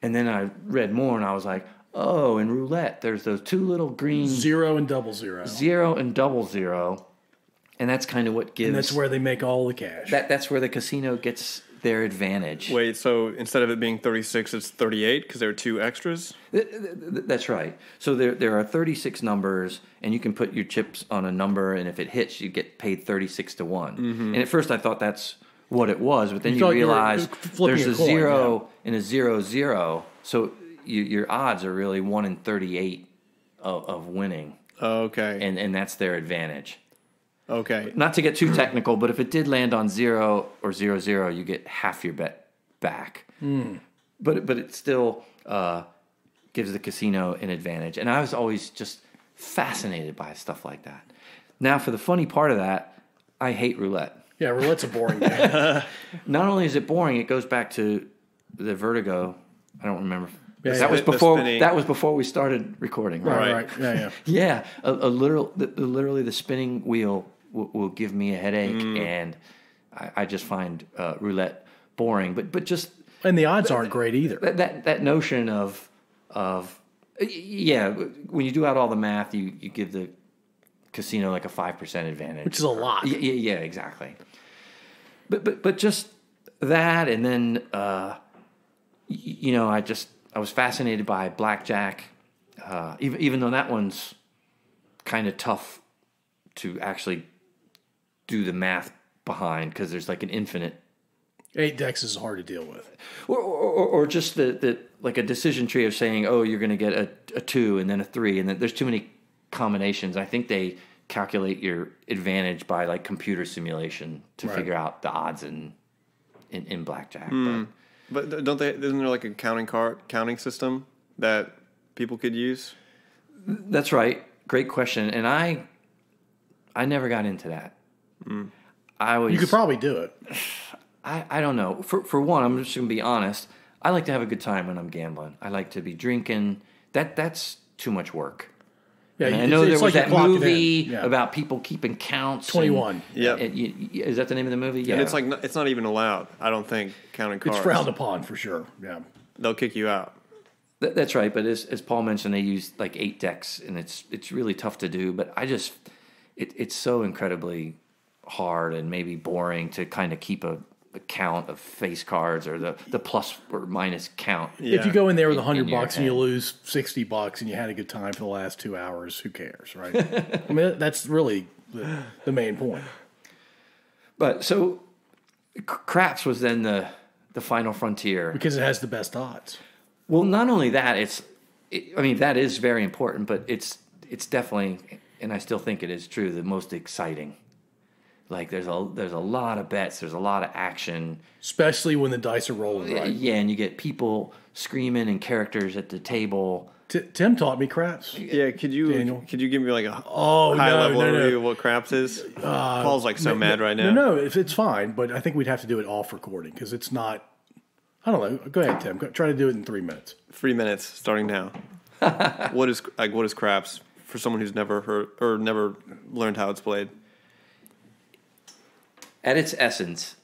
And then I read more and I was like, oh, in roulette, there's those 2 little green 0 and 00. 0 and 00. And that's kind of what gives. And that's where they make all the cash. That's where the casino gets their advantage. Wait, so instead of it being 36, it's 38 because there are 2 extras? That's right. So there are 36 numbers, and you can put your chips on a number, and if it hits, you get paid 36 to 1. And at first I thought that's what it was, but then you realize there's a 0 and a 00, so your odds are really 1 in 38 of winning. Okay. And that's their advantage. Okay. Not to get too technical, but if it did land on 0 or 00, you get half your bet back. But it still gives the casino an advantage. And I was always just fascinated by stuff like that. Now, for the funny part of that, I hate roulette. Yeah, roulette's a boring game. Not only is it boring, it goes back to the vertigo. I don't remember. Yeah, that was before we started recording. Right. Yeah. Yeah, literally the spinning wheel will give me a headache, and I just find roulette boring. But just And the odds aren't great either. that notion of when you do out all the math, you give the casino like a 5% advantage, Which is a lot. Yeah, exactly. But just that, and then I was fascinated by blackjack, even though that one's kind of tough to actually do the math behind because there's like an infinite 8 decks is hard to deal with. Or just the like a decision tree of saying, oh, you're going to get a 2 and then a 3, and then there's too many combinations. I think they calculate your advantage by like computer simulation to figure out the odds in blackjack. But don't they? Isn't there like a counting system that people could use? That's right. Great question. And I never got into that. You could probably do it. I don't know. For one, I'm just going to be honest. I like to have a good time when I'm gambling. I like to be drinking. That's too much work. Yeah, I know there was that movie about people keeping counts. 21. Yeah. Is that the name of the movie? Yeah. And it's like it's not even allowed. I don't think counting cards. It's frowned upon for sure. Yeah. They'll kick you out. That's right. But as Paul mentioned, they use like 8 decks, and it's really tough to do. But it's so incredibly hard and maybe boring to kind of keep a count of face cards or the plus or minus count. Yeah. If you go in there with $100 and you lose $60 and you had a good time for the last 2 hours, who cares, right? I mean, that's really the main point. But so craps was then the final frontier because it has the best odds. Well, not only that, that is very important, but it's definitely, and I still think it is true, the most exciting. Like there's a lot of bets, there's a lot of action, especially when the dice are rolling. Right? Yeah, and you get people screaming and characters at the table. Tim taught me craps. Yeah, could you give me like a high level overview of what craps is? Paul's like mad right now. No, it's fine, but I think we'd have to do it off recording because it's not. I don't know. Go ahead, Tim. Try to do it in 3 minutes. 3 minutes, starting now. What is craps for someone who's never heard or never learned how it's played? At its essence,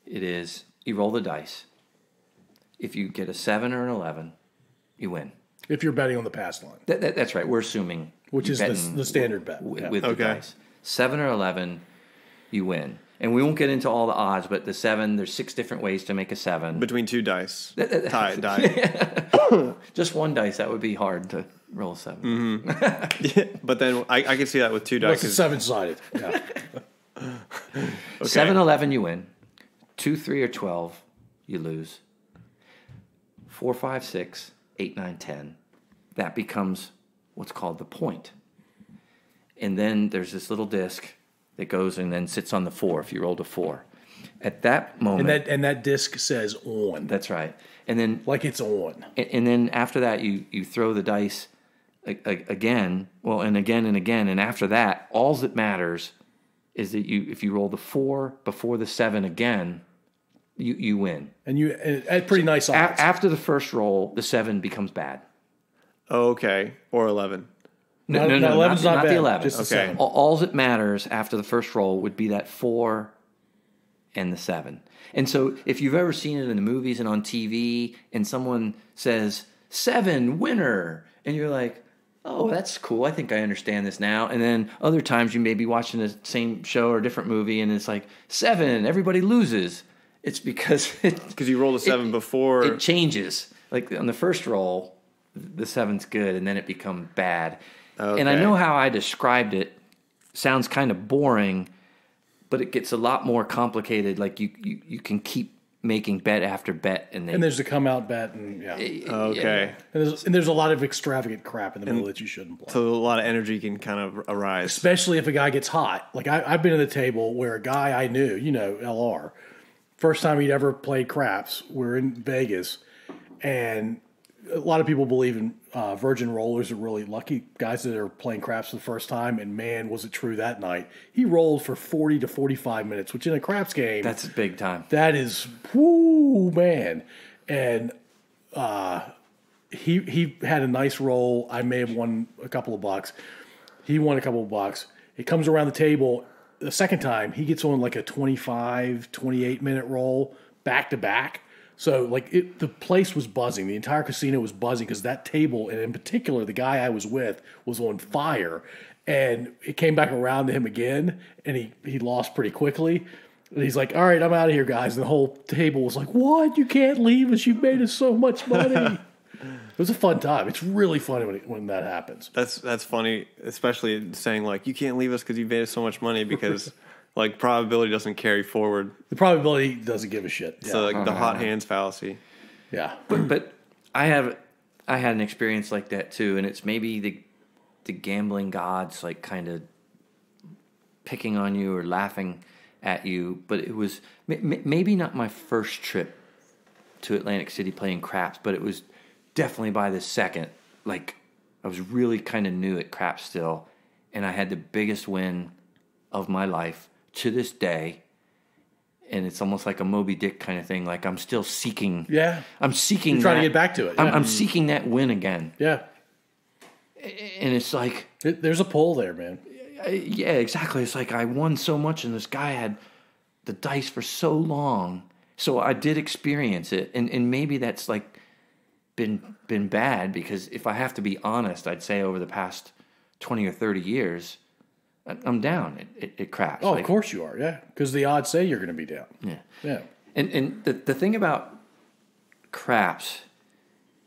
it is you roll the dice. If you get a 7 or an 11, you win. If you're betting on the pass line. That's right. We're assuming. Which is the standard bet. With the dice. 7 or 11, you win. And we won't get into all the odds, but the 7, there's 6 different ways to make a 7. Between 2 dice. Die. Just 1 dice, that would be hard to roll a 7. Yeah, but then I can see that with 2 dice. It's 7-sided. Yeah. Okay. 7, 11, you win. 2, 3, or 12, you lose. 4, 5, 6, 8, 9, 10. That becomes what's called the point. And then there's this little disc that goes and then sits on the 4 if you rolled a 4. At that moment... And that disc says on. That's right. And then... Like it's on. And then after that, you throw the dice again, and again and again. And after that, all that matters is that if you roll the 4 before the 7 again, you win. And you at pretty nice odds. After the first roll, the 7 becomes bad. Okay. Or 11. No, 11's not the 11. Just okay. The 7. All that matters after the first roll would be that 4 and the 7. And so if you've ever seen it in the movies and on TV and someone says, 7, winner, and you're like, oh, that's cool. I think I understand this now. And then other times you may be watching the same show or a different movie and it's like, 7, everybody loses. It's because you rolled a 7 before. It changes. Like on the first roll, the 7's good and then it becomes bad. Okay. And I know how I described it sounds kind of boring, but it gets a lot more complicated. Like you can keep making bet after bet, and there's a come out bet, and okay. And there's a lot of extravagant crap in the middle that you shouldn't play. So a lot of energy can kind of arise, especially if a guy gets hot. Like I've been at a table where a guy I knew, LR, first time he'd ever played craps. We're in Vegas, and a lot of people believe in virgin rollers are really lucky guys that are playing craps for the first time, and man, was it true that night. He rolled for 40 to 45 minutes, which in a craps game... That's big time. That is, whoo, man. And he had a nice roll. I may have won a couple of bucks. He won a couple of bucks. It comes around the table. The second time, he gets on like a 25, 28-minute roll back-to-back. So, the place was buzzing. The entire casino was buzzing because that table, and in particular, the guy I was with, was on fire. And it came back around to him again, and he lost pretty quickly. And he's like, all right, I'm out of here, guys. And the whole table was like, what? You can't leave us. You've made us so much money. It was a fun time. It's really funny when that happens. That's funny, especially saying, like, you can't leave us because you made us so much money because like probability doesn't carry forward. The probability doesn't give a shit. Yeah. So like the hot hands fallacy. Yeah. But I had an experience like that too, and it's maybe the gambling gods like kind of picking on you or laughing at you. But it was maybe not my first trip to Atlantic City playing craps, but it was definitely by the second. Like I was really kind of new at craps still, and I had the biggest win of my life to this day. And it's almost like a Moby Dick kind of thing. Like I'm still seeking. Yeah. I'm seeking. You're trying to get back to it. Yeah. I'm seeking that win again. Yeah. And it's like, There's a pull there, man. yeah, exactly. It's like I won so much, and this guy had the dice for so long. So I did experience it, and maybe that's like been bad, because if I have to be honest, I'd say over the past 20 or 30 years, I'm down. It crashed. Oh, like, of course you are, yeah. Because the odds say you're going to be down. Yeah. Yeah. And the thing about craps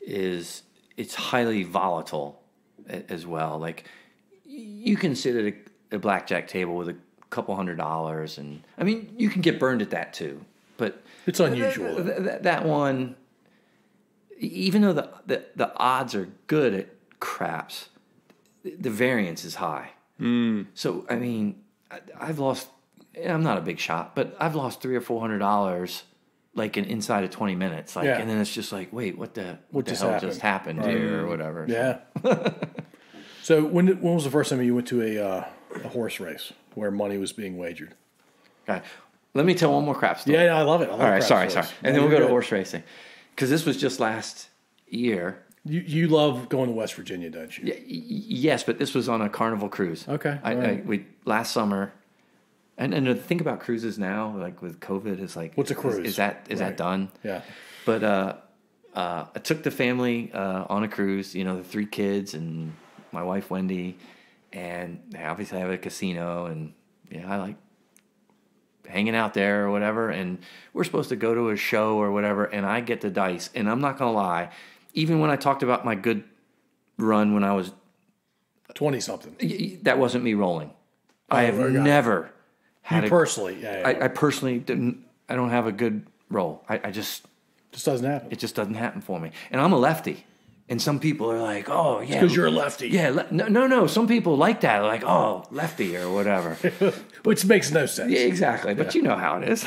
is it's highly volatile as well. Like you can sit at a blackjack table with a couple $100, and I mean you can get burned at that too. But it's unusual. That one, even though the odds are good at craps, the variance is high. So I mean, I've lost. I'm not a big shot, but I've lost $300 or $400 like inside of 20 minutes. Like, yeah. And then it's just like, wait, what the just hell happened? just happened here or whatever? Yeah. So when was the first time you went to a horse race where money was being wagered? Okay. Let me tell one more crap story. Yeah, I love it. I love All right, sorry. stories. And then we'll go to horse racing, because this was just last year. You love going to West Virginia, don't you? Yes, but this was on a Carnival cruise. Okay. We last summer, and the thing about cruises now, like with COVID, is like, what's a cruise? Is that done? Yeah. But I took the family on a cruise. You know, the 3 kids and my wife Wendy, and they obviously have a casino, and I like hanging out there or whatever. And we're supposed to go to a show or whatever, and I get the dice, and I'm not gonna lie. Even when I talked about my good run when I was 20-something, that wasn't me rolling. I have never had you personally. Yeah. I personally didn't. I don't have a good roll. I just doesn't happen. It just doesn't happen for me. And I'm a lefty. And some people are like, oh yeah, because you're a lefty. Yeah, no. Some people like that, like, oh, lefty or whatever, which makes no sense. Yeah, exactly. But you know how it is.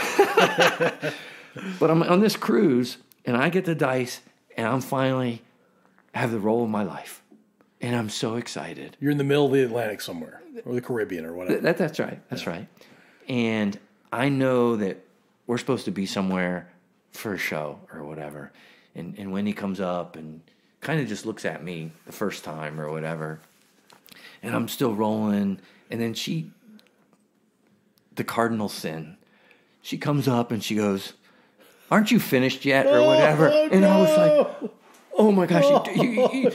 But I'm on this cruise, and I get the dice. And I'm finally have the roll of my life, and I'm so excited. You're in the middle of the Atlantic somewhere, or the Caribbean, or whatever. That's right. That's right. And I know that we're supposed to be somewhere for a show or whatever. And Wendy comes up and kind of just looks at me the first time or whatever, and I'm still rolling. And then the cardinal sin, she comes up and she goes, aren't you finished yet or whatever? And I was like, oh my gosh,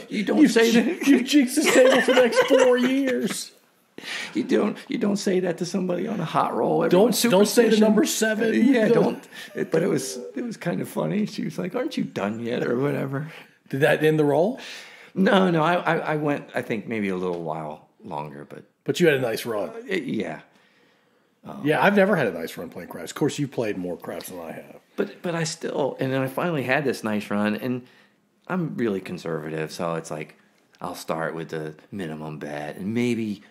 you don't say that. You've jinxed this table for the next 4 years. You don't say that to somebody on a hot roll. Don't say the number 7. Yeah, don't. But it was kind of funny. She was like, aren't you done yet or whatever? Did that end the roll? No, I went, I think maybe a little while longer, but you had a nice run. Yeah. Yeah, I've never had a nice run playing craps. Of course, you played more craps than I have. But I still, and then I finally had this nice run, and I'm really conservative, so it's like I'll start with the minimum bet and maybe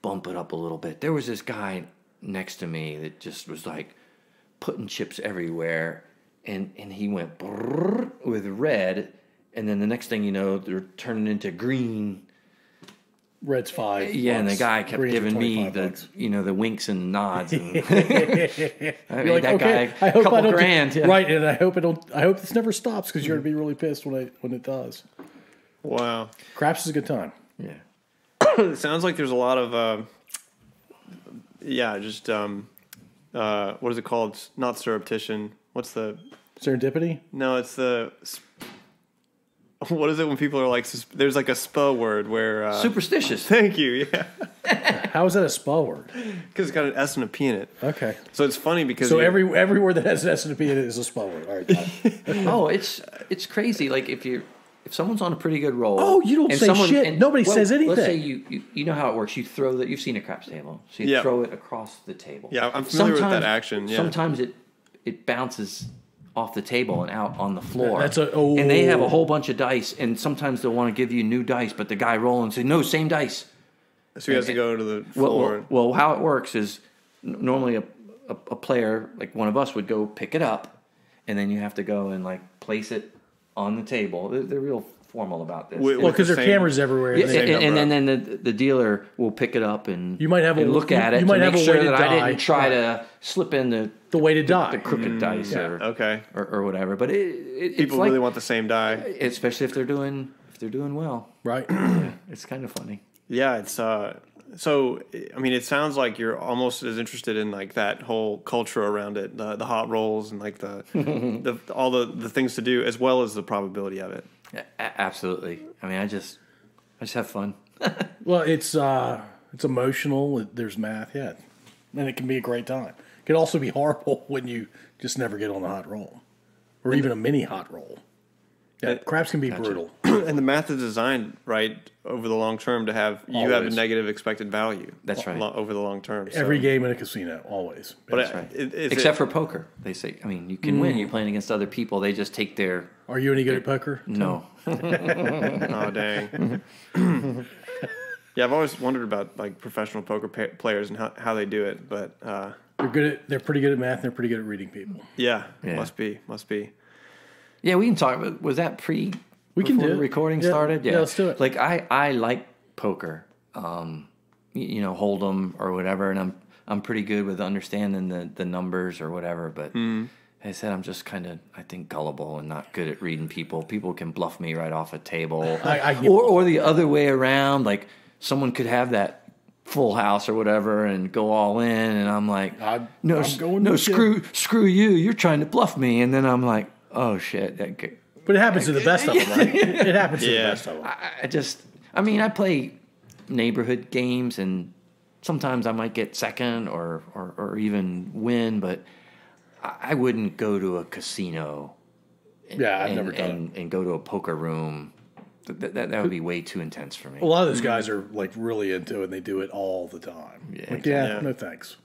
bump it up a little bit. There was this guy next to me that just was like putting chips everywhere, and he went brrr with red, and then the next thing you know, they're turning into green. Red's $5. Yeah, and the guy kept giving me the winks and nods. And I mean, like, that okay, guy, I hope couple I don't grand, yeah. Right, and I hope this never stops, because you're gonna be really pissed when it does. Wow, craps is a good time. Yeah, it sounds like there's a lot of what is it called? It's not surreptition. What's the serendipity? No, it's the. What is it when people are like? There's like a SPO word where superstitious. Thank you. Yeah. How is that a SPO word? Because it's got an S and a P in it. Okay. So it's funny because every word that has an S and a P in it is a SPO word. All right. Oh, it's crazy. Like if you're if someone's on a pretty good roll. Oh, you don't say shit. Nobody says anything. Let's say you know how it works. You throw that. You've seen a craps table, so you throw it across the table. Yeah, I'm familiar with that action. Yeah. Sometimes it bounces off the table and out on the floor. And they have a whole bunch of dice, and sometimes they'll want to give you new dice, but the guy rolling say no, same dice. So he has to go to the floor. Well, how it works is normally a player like one of us would go pick it up, and then you have to go and like place it on the table. They're real formal about this. Well, because there are cameras everywhere. Yeah, and then the dealer will pick it up and you might have look at it to make sure that I didn't try to slip in the weighted die, the crooked dice, or whatever. But people really want the same die, especially if they're doing well. Right? It's kind of funny. Yeah, it's so. I mean, it sounds like you're almost as interested in like that whole culture around it, the hot rolls and like the all the things to do, as well as the probability of it. Yeah, absolutely. I mean, I just have fun. Well, it's emotional. There's math, and it can be a great time. It can also be horrible when you just never get on a hot roll, or even a mini hot roll. Yeah, craps can be brutal. And the math is designed right over the long term to have you have a negative expected value. That's right. Over the long term. So. Every game in a casino, always. But that's right. Except for poker, they say. I mean, you can win. You're playing against other people. They just take their. Are you any good at poker? No. Oh dang. Yeah, I've always wondered about like professional poker players and how they do it, but they're pretty good at math. And they're pretty good at reading people. Yeah. Must be. Yeah, we can talk about. Was that pre? We can do the recording started. Yeah, let's do it. Like I like poker, Hold'em or whatever, and I'm pretty good with understanding the numbers or whatever. But I said I'm just kind of I think gullible and not good at reading people. People can bluff me right off a table, or the other way around. Like someone could have that full house or whatever and go all in, and I'm like, no, screw you. You're trying to bluff me, and then I'm like. Oh shit! But it happens to the best of them, right? It happens to the best of them. I play neighborhood games, and sometimes I might get second or even win, but I wouldn't go to a casino. I've never done and go to a poker room. That would be way too intense for me. A lot of those guys are like really into it, and they do it all the time. No thanks.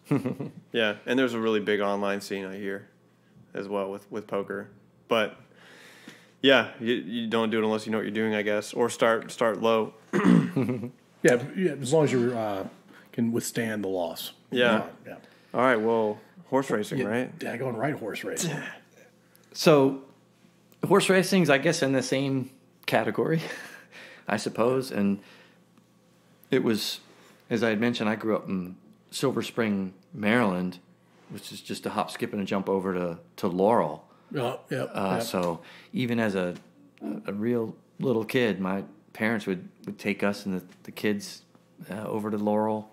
Yeah, and there's a really big online scene I hear, as well with poker. But yeah, you don't do it unless you know what you're doing, I guess, or start low. yeah, as long as you can withstand the loss. Yeah. All right. Well, horse racing, right? Yeah, going right horse racing. So, horse racing's, I guess, in the same category, I suppose. And it was, as I had mentioned, I grew up in Silver Spring, Maryland, which is just a hop, skip, and a jump over to Laurel. So even as a real little kid, my parents would take us and the kids over to Laurel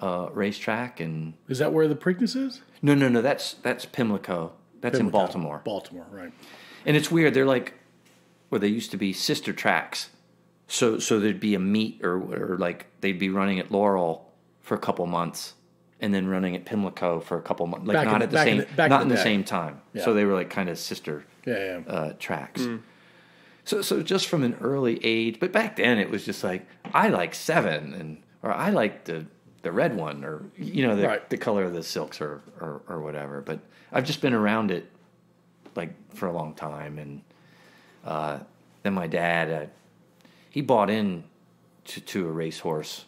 racetrack. And is that where the Preakness is? No. That's Pimlico. That's in Baltimore. Baltimore, right? And it's weird. They're like, well, they used to be sister tracks. So there'd be a meet or like they'd be running at Laurel for a couple months. And then running at Pimlico for a couple months, like not in the same time. Yeah. So they were like kind of sister tracks. So just from an early age, but back then it was just like I like 7 or I like the red one or the color of the silks or whatever. But I've just been around it like for a long time, and then my dad he bought in to a racehorse.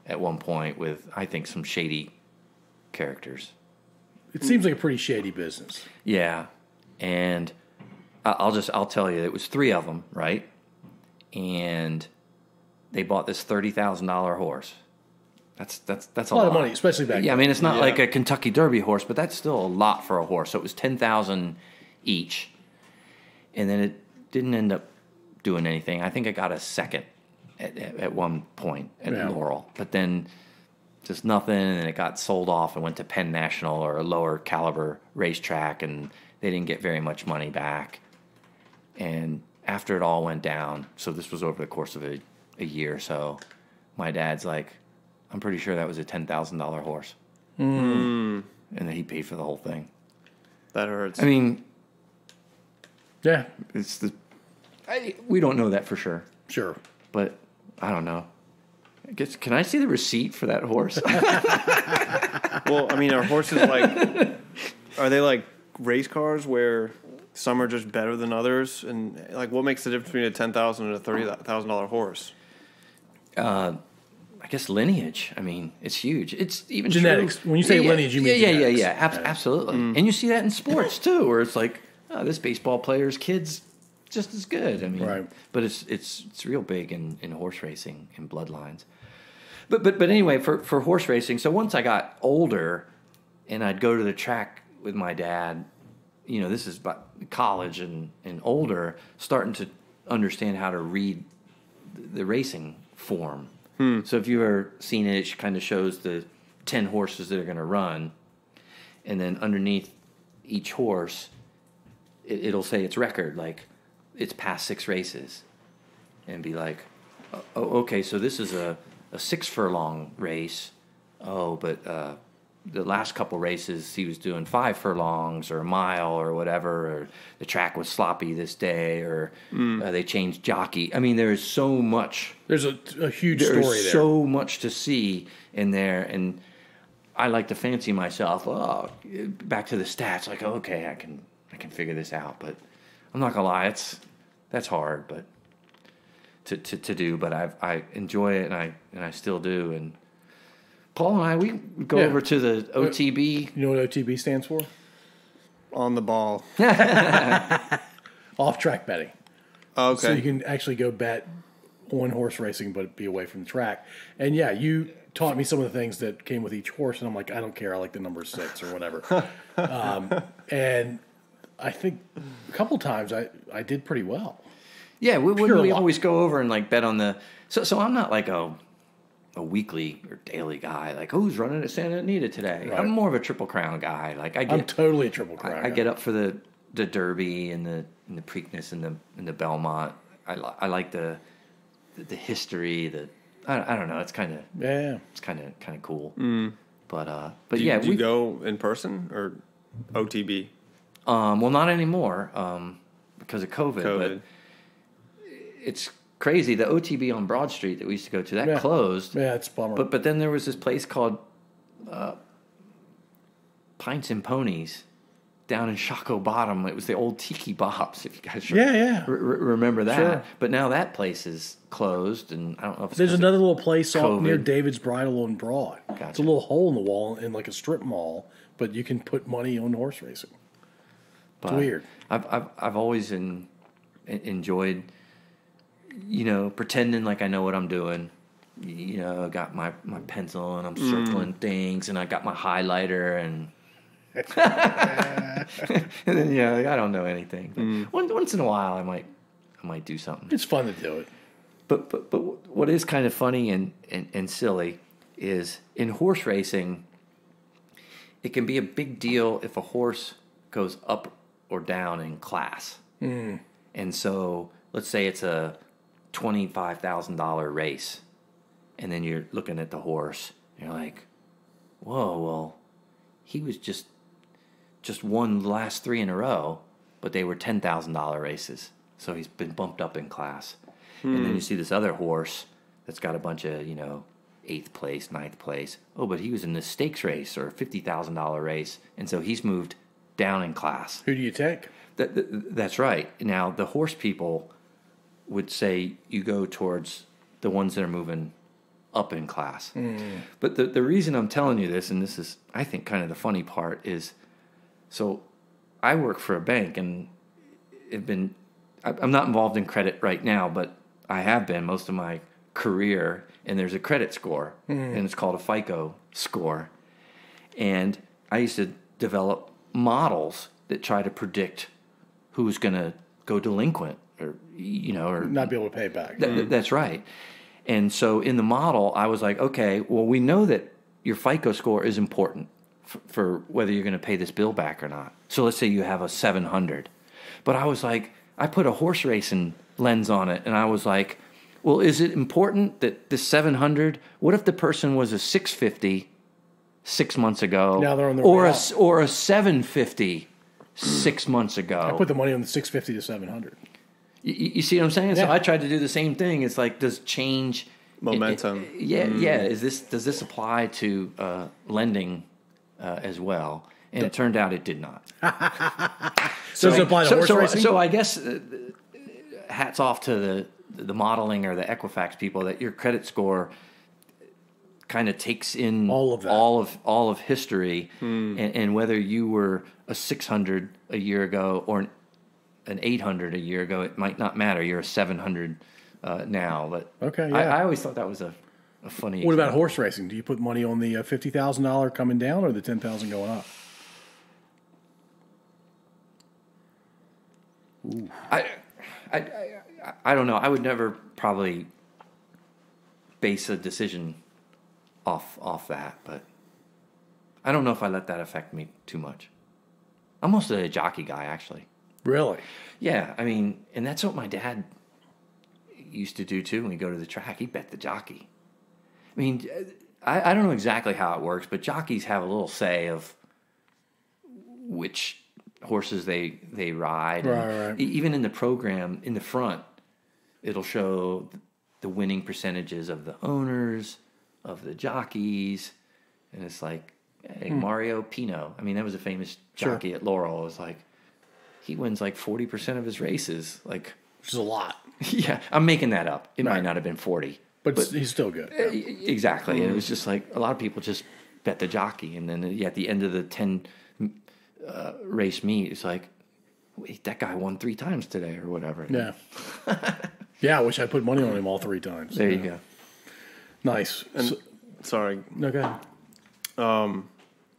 At one point with, I think, some shady characters. It seems like a pretty shady business. Yeah. And I'll tell you, it was 3 of them, right? And they bought this $30,000 horse. That's a lot of money, especially back then. Yeah, I mean, it's not like a Kentucky Derby horse, but that's still a lot for a horse. So it was $10,000 each. And then it didn't end up doing anything. I think I got a second. At one point at Laurel, but then just nothing, and it got sold off and went to Penn National or a lower caliber racetrack, and they didn't get very much money back. And after it all went down, so this was over the course of a year or so, my dad's like, I'm pretty sure that was a $10,000 horse. And then he paid for the whole thing. That hurts. I mean, yeah, it's the We don't know that for sure. Sure. But I don't know. I guess, can I see the receipt for that horse? Well, I mean, are horses are they like race cars where some are just better than others? And like, what makes the difference between a $10,000 and a $30,000 horse? I guess lineage. I mean, it's huge. It's even genetics. True. When you say lineage, you mean genetics. Absolutely. And you see that in sports too, where it's like, oh, this baseball player's kid's just as good. I mean, right. But it's real big in horse racing and bloodlines. But anyway, for horse racing. So once I got older, and I'd go to the track with my dad. This is about college and older, starting to understand how to read the racing form. So if you've ever seen it, it kind of shows the 10 horses that are going to run. And then underneath each horse, it'll say its record, like it's past 6 races. And be like, oh, okay, so this is a 6 furlong race. Oh, but the last couple races he was doing 5 furlongs or a mile or whatever, or the track was sloppy this day, or they changed jockey. I mean, there's so much. There's a huge story there. There's so much to see in there, and I like to fancy myself. Oh, back to the stats. Like, okay, I can figure this out, but I'm not gonna lie, that's hard, but to do. But I enjoy it, and I still do, and. Paul and I, we go over to the OTB. You know what OTB stands for? On the ball. Off-track betting. Okay. So you can actually go bet on horse racing, but be away from the track. And yeah, you taught me some of the things that came with each horse, and I'm like, I don't care. I like the number 6 or whatever. And I think a couple times I did pretty well. Yeah, we always go over and like bet on the. So I'm not like a weekly or daily guy, like who's running at Santa Anita today. Right. I'm more of a Triple Crown guy. Like I'm totally a Triple Crown. I get up for the Derby and the Preakness and the Belmont. I like the history. I don't know. It's kind of It's kind of cool. But do you go in person or OTB? Well, not anymore because of COVID. But it's crazy. The OTB on Broad Street that we used to go to, that closed. Yeah, it's a bummer. But then there was this place called Pints and Ponies down in Shockoe Bottom. It was the old Tiki Bobs, if you guys remember that. Sure. But now that place is closed, and I don't know if it's there's another little place off near COVID. David's Bridle on Broad. Gotcha. It's a little hole in the wall in like a strip mall, but you can put money on horse racing. It's weird. I've always enjoyed, pretending like I know what I'm doing. I got my pencil and I'm circling things, and I got my highlighter and and then I don't know anything. Once in a while I might do something. It's fun to do it. But what is kind of funny and silly is in horse racing, it can be a big deal if a horse goes up or down in class. And so let's say it's a $25,000 race, and then you're looking at the horse, and you're like, whoa, well, he was just won the last 3 in a row, but they were $10,000 races, so he's been bumped up in class. And then you see this other horse that's got a bunch of 8th place, 9th place. Oh, but he was in this stakes race or $50,000 race, and so he's moved down in class. Who do you take? That's right. Now, the horse people would say you go towards the ones that are moving up in class. But the reason I'm telling you this, and this is, I think, kind of the funny part, is so I work for a bank, and I'm not involved in credit right now, but I have been most of my career, and there's a credit score, and it's called a FICO score. And I used to develop models that try to predict who's going to go delinquent or not be able to pay back. That's right. And so in the model, I was like, okay, well, we know that your FICO score is important for whether you're going to pay this bill back or not. So let's say you have a 700. But I was like, I put a horse racing lens on it, and I was like, well, is it important that this 700, what if the person was a 650 6 months ago, now they're on their or way a out. or a 750 6 months ago? I put the money on the 650 to 700. You see what I'm saying? Yeah. So I tried to do the same thing. It's like, does change Momentum. yeah. Does this apply to lending as well? And it turned out it did not. Does it apply to horse racing? So I guess hats off to the modeling or the Equifax people that your credit score kind of takes in all of that. all of history, and whether you were a 600 a year ago or an 800 a year ago, it might not matter. You're a 700 now. But okay, yeah. I always thought that was a funny. What about horse racing? Do you put money on the $50,000 coming down or the $10,000 going up? Ooh. I don't know. I would never probably base a decision off that, but I don't know if I let that affect me too much. I'm mostly a jockey guy, actually. Really? Yeah, I mean, and that's what my dad used to do too. When we go to the track, he'd bet the jockey. I mean, I don't know exactly how it works, but jockeys have a little say of which horses they ride. Right. Even in the program, in the front, it'll show the winning percentages of the owners, of the jockeys, and it's like, hey, Mario Pino. I mean, that was a famous jockey at Laurel. It was like, he wins like 40% of his races. Like, Which is a lot. Yeah, I'm making that up. It might not have been 40. But he's still good. Yeah. Exactly. And it was just like, a lot of people just bet the jockey. And then at the end of the 10 race meet, it's like, wait, that guy won 3 times today or whatever. Yeah. Yeah, I wish I put money on him all 3 times. There you go. Nice. And, sorry. No, go ahead.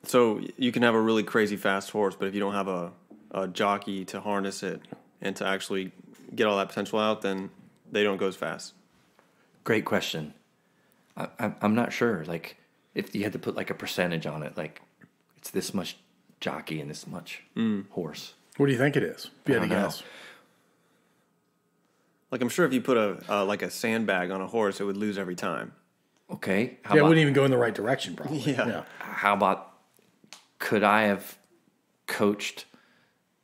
So you can have a really crazy fast horse, but if you don't have a jockey to harness it and to actually get all that potential out, then they don't go as fast. Great question. I'm not sure. Like, if you had to put like a percentage on it, like it's this much jockey and this much horse. What do you think it is? If you had to guess. Like, I'm sure if you put a sandbag on a horse, it would lose every time. Okay. It wouldn't even go in the right direction, probably. Yeah. How about, could I have coached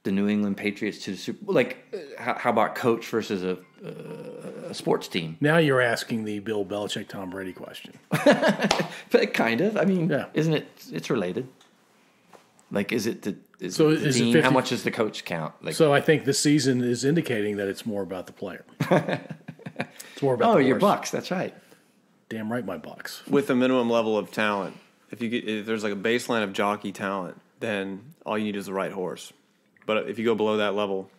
the New England Patriots to the Super Bowl? Like, how about coach versus a sports team? Now you're asking the Bill Belichick, Tom Brady question. But kind of. I mean, Yeah. isn't it? It's related. Like, is it the So the is it team? 50 How much does the coach count? Like, So I think this season is indicating that it's more about the player. It's more about the your horse. Bucks. That's right. Damn right, my Bucks. With a minimum level of talent, if there's like a baseline of jockey talent, then all you need is the right horse. But if you go below that level,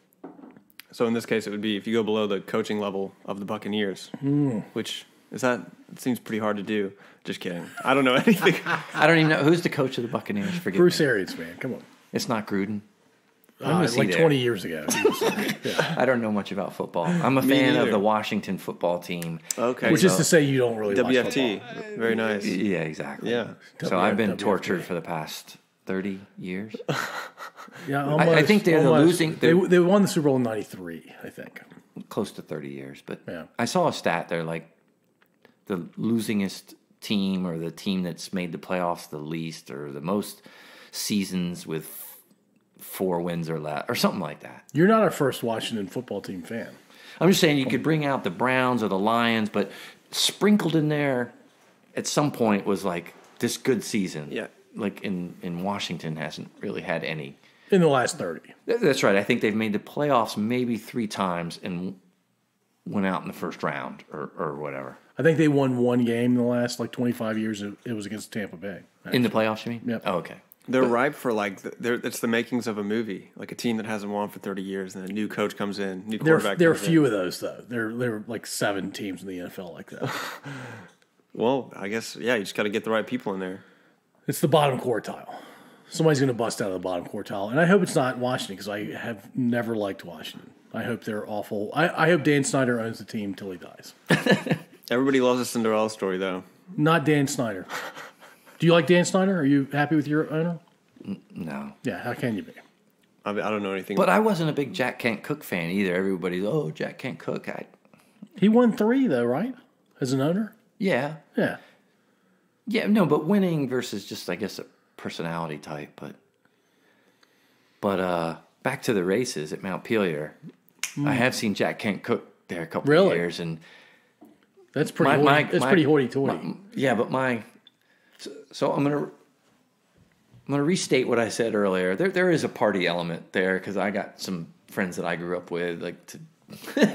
so in this case it would be if you go below the coaching level of the Buccaneers, which it seems pretty hard to do. Just kidding. I don't know anything. I don't even know who's the coach of the Buccaneers. Forget Bruce me. Arians, man. Come on. It's not Gruden. I'm Like 20 years ago. I don't know much about football. I'm a Me fan of neither. the Washington football team. Okay. Which is to say you don't really watch football. WFT. Very nice. Yeah, exactly. Yeah. So I've been WFT. tortured for the past 30 years. Yeah, I think they're the losing- They won the Super Bowl in '93, I think. Close to 30 years. But Yeah. I saw a stat there, like the losingest team or the team that's made the playoffs the least or the most seasons with 4 wins or less or something like that. You're not our first Washington football team fan. I'm just saying you could bring out the Browns or the Lions, but sprinkled in there at some point was like this good season. Yeah. Like in Washington hasn't really had any. In the last 30. That's right. I think they've made the playoffs maybe 3 times and went out in the first round or whatever. I think they won one game in the last 25 years. It was against Tampa Bay. In the playoffs, you mean? Yep. Oh, okay. They're ripe for it's the makings of a movie, like a team that hasn't won for 30 years, and a new coach comes in, new quarterback. There are comes few in. of those though. There are like 7 teams in the NFL like that. Well, I guess you just got to get the right people in there. It's the bottom quartile. Somebody's going to bust out of the bottom quartile, and I hope it's not Washington because I have never liked Washington. I hope they're awful. I hope Dan Snyder owns the team till he dies. Everybody loves a Cinderella story, though. Not Dan Snyder. Do you like Dan Snyder? Are you happy with your owner? No. Yeah, how can you be? I don't know anything. But I wasn't a big Jack Kent Cook fan either. Everybody's, Jack Kent Cook. He won 3 though, right? As an owner? Yeah. Yeah. Yeah, no, but winning versus just, I guess, a personality type. But back to the races at Mount Pelier. I have seen Jack Kent cook there a couple Really? of years, and That's pretty. Pretty hoity-toity. Yeah, but so I'm gonna restate what I said earlier. There is a party element there because I got some friends that I grew up with, like to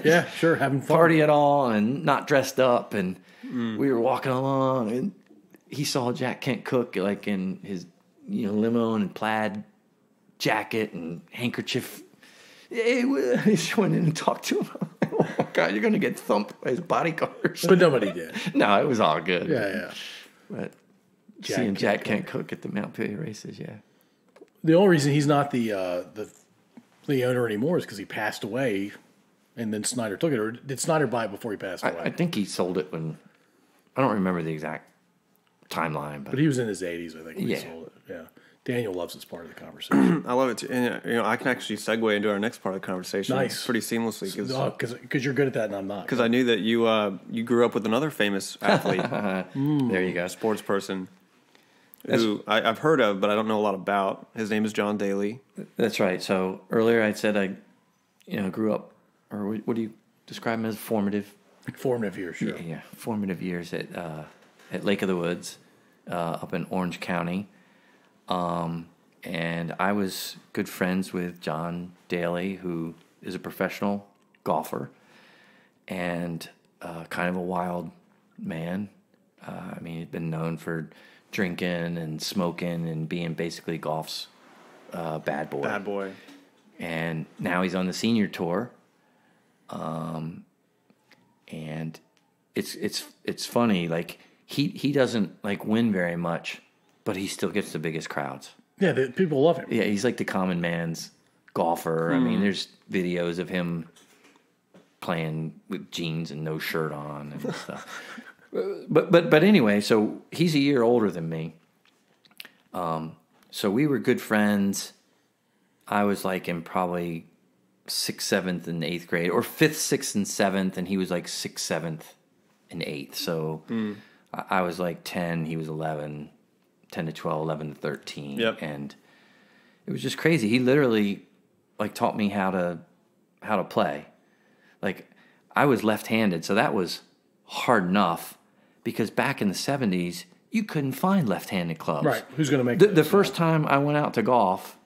Yeah, sure, having fun. party at all and not dressed up, and we were walking along, and he saw Jack Kent cook like in his limo and plaid jacket and handkerchief. He went in and talked to him. Oh my God, you're gonna get thumped by his bodyguards. But nobody did. No, it was all good. Yeah. But seeing Jack Kent cook at the Malamphy races, yeah. The only reason he's not the owner anymore is because he passed away, and then Snyder took it. Or did Snyder buy it before he passed away? I think he sold it when, I don't remember the exact timeline, but he was in his 80s, I think, when he sold it. Yeah. Daniel loves this part of the conversation. I love it too. And, I can actually segue into our next part of the conversation pretty seamlessly. Because you're good at that and I'm not. Because I knew that you grew up with another famous athlete. There you go. Sports person who I've heard of, but I don't know a lot about. His name is John Daly. That's right. So earlier I said I grew up, or what do you describe them as, formative? Formative years, sure. Yeah, formative years at Lake of the Woods up in Orange County. And I was good friends with John Daly, who is a professional golfer and kind of a wild man. He'd been known for drinking and smoking and being basically golf's bad boy. Bad boy. And now he's on the senior tour. And it's funny, like he doesn't like win very much, but he still gets the biggest crowds. Yeah, people love him. Yeah, he's like the common man's golfer. I mean, there's videos of him playing with jeans and no shirt on and stuff. But anyway, so he's a year older than me. So we were good friends. I was like in probably 6th, 7th, and 8th grade, or 5th, 6th, and 7th, and he was like 6th, 7th, and 8th. So I was like 10, he was 11. 10 to 12, 11 to 13. Yep. And it was just crazy. He literally like taught me how to play. Like I was left-handed, so that was hard enough because back in the 70s, you couldn't find left-handed clubs. Right. Who's going to make the first time I went out to golf,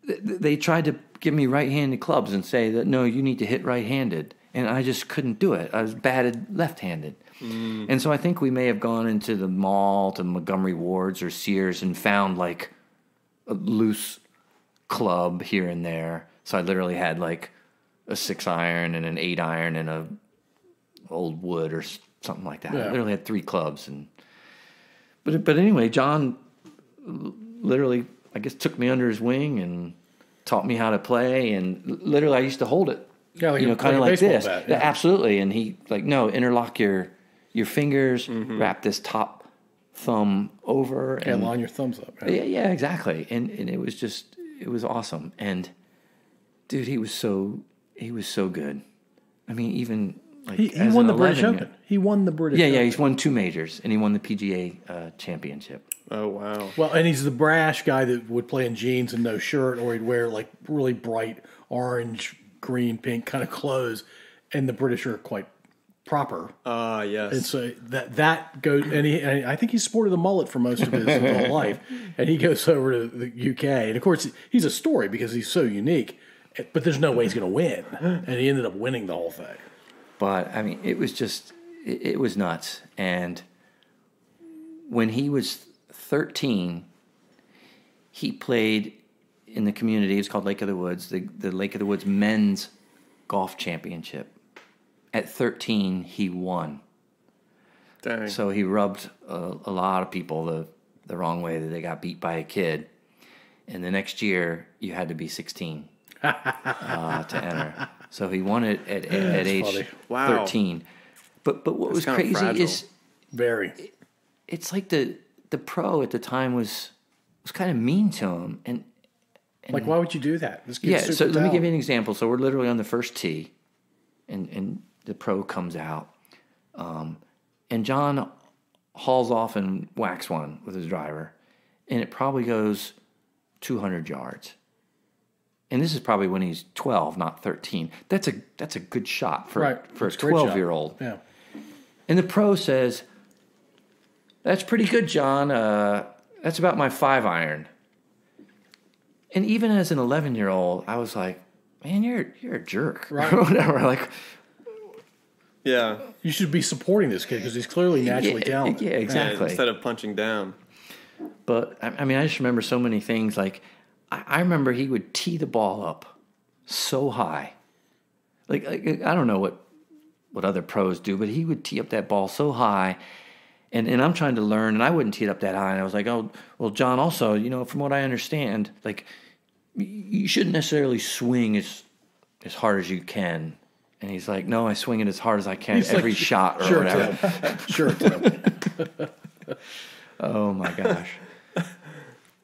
they tried to give me right-handed clubs and say that, no, you need to hit right-handed. And I just couldn't do it. I was batted left-handed. And so I think we may have gone into the mall to Montgomery Ward's or Sears and found like a loose club here and there. So I literally had like a 6-iron and an 8-iron and a old wood or something like that. Yeah. I literally had 3 clubs. But anyway, John literally, I guess, took me under his wing and taught me how to play. And literally I used to hold it. Yeah, like kind of like this. Bat, yeah. Absolutely. And he no, interlock your fingers, wrap this top thumb over, and line your thumbs up. Right? Yeah, exactly. And it was awesome. And dude, he was so good. I mean, even like he won the British Open. He won the British Open. Yeah, he's won 2 majors, and he won the PGA championship. Oh, wow. Well, and he's the brash guy that would play in jeans and no shirt, or he'd wear like really bright orange, green, pink kind of clothes, and the British are quite proper. Yes. And so that goes, and I think he sported the mullet for most of his adult life, and he goes over to the UK, and of course he's a story because he's so unique, but there's no way he's going to win, and he ended up winning the whole thing. But I mean, it was just, it was nuts. And when he was 13, he played in the community. It's called Lake of the Woods, the Lake of the Woods men's golf championship. At 13, he won. Dang. So he rubbed a lot of people the wrong way, that they got beat by a kid. And the next year, you had to be 16 to enter. So he won it at age funny. Wow. 13. But what was kinda crazy fragile. is it's like the pro at the time was kind of mean to him. And like, why would you do that? This kid's yeah, super so let me give talented. you an example. So we're literally on the first tee, and the pro comes out. And John hauls off and whacks one with his driver, and it probably goes 200 yards. and this is probably when he's 12, not 13. That's a good shot for a 12-year-old. Yeah. And the pro says, "That's pretty good, John. That's about my 5-iron." And even as an 11-year-old, I was like, "Man, you're a jerk," right? Or whatever. Like, yeah, you should be supporting this kid because he's clearly naturally talented. Yeah, exactly. Yeah, instead of punching down. But I mean, I just remember so many things. Like, I remember he would tee the ball up so high. Like I don't know what other pros do, but he would tee up that ball so high. And I'm trying to learn, and I wouldn't tee it up that high. And I was like, "Oh, well, John, also, you know, from what I understand, like, you shouldn't necessarily swing as hard as you can." And he's like, "No, I swing it as hard as I can every shot or whatever." Sure, Tim. Oh my gosh!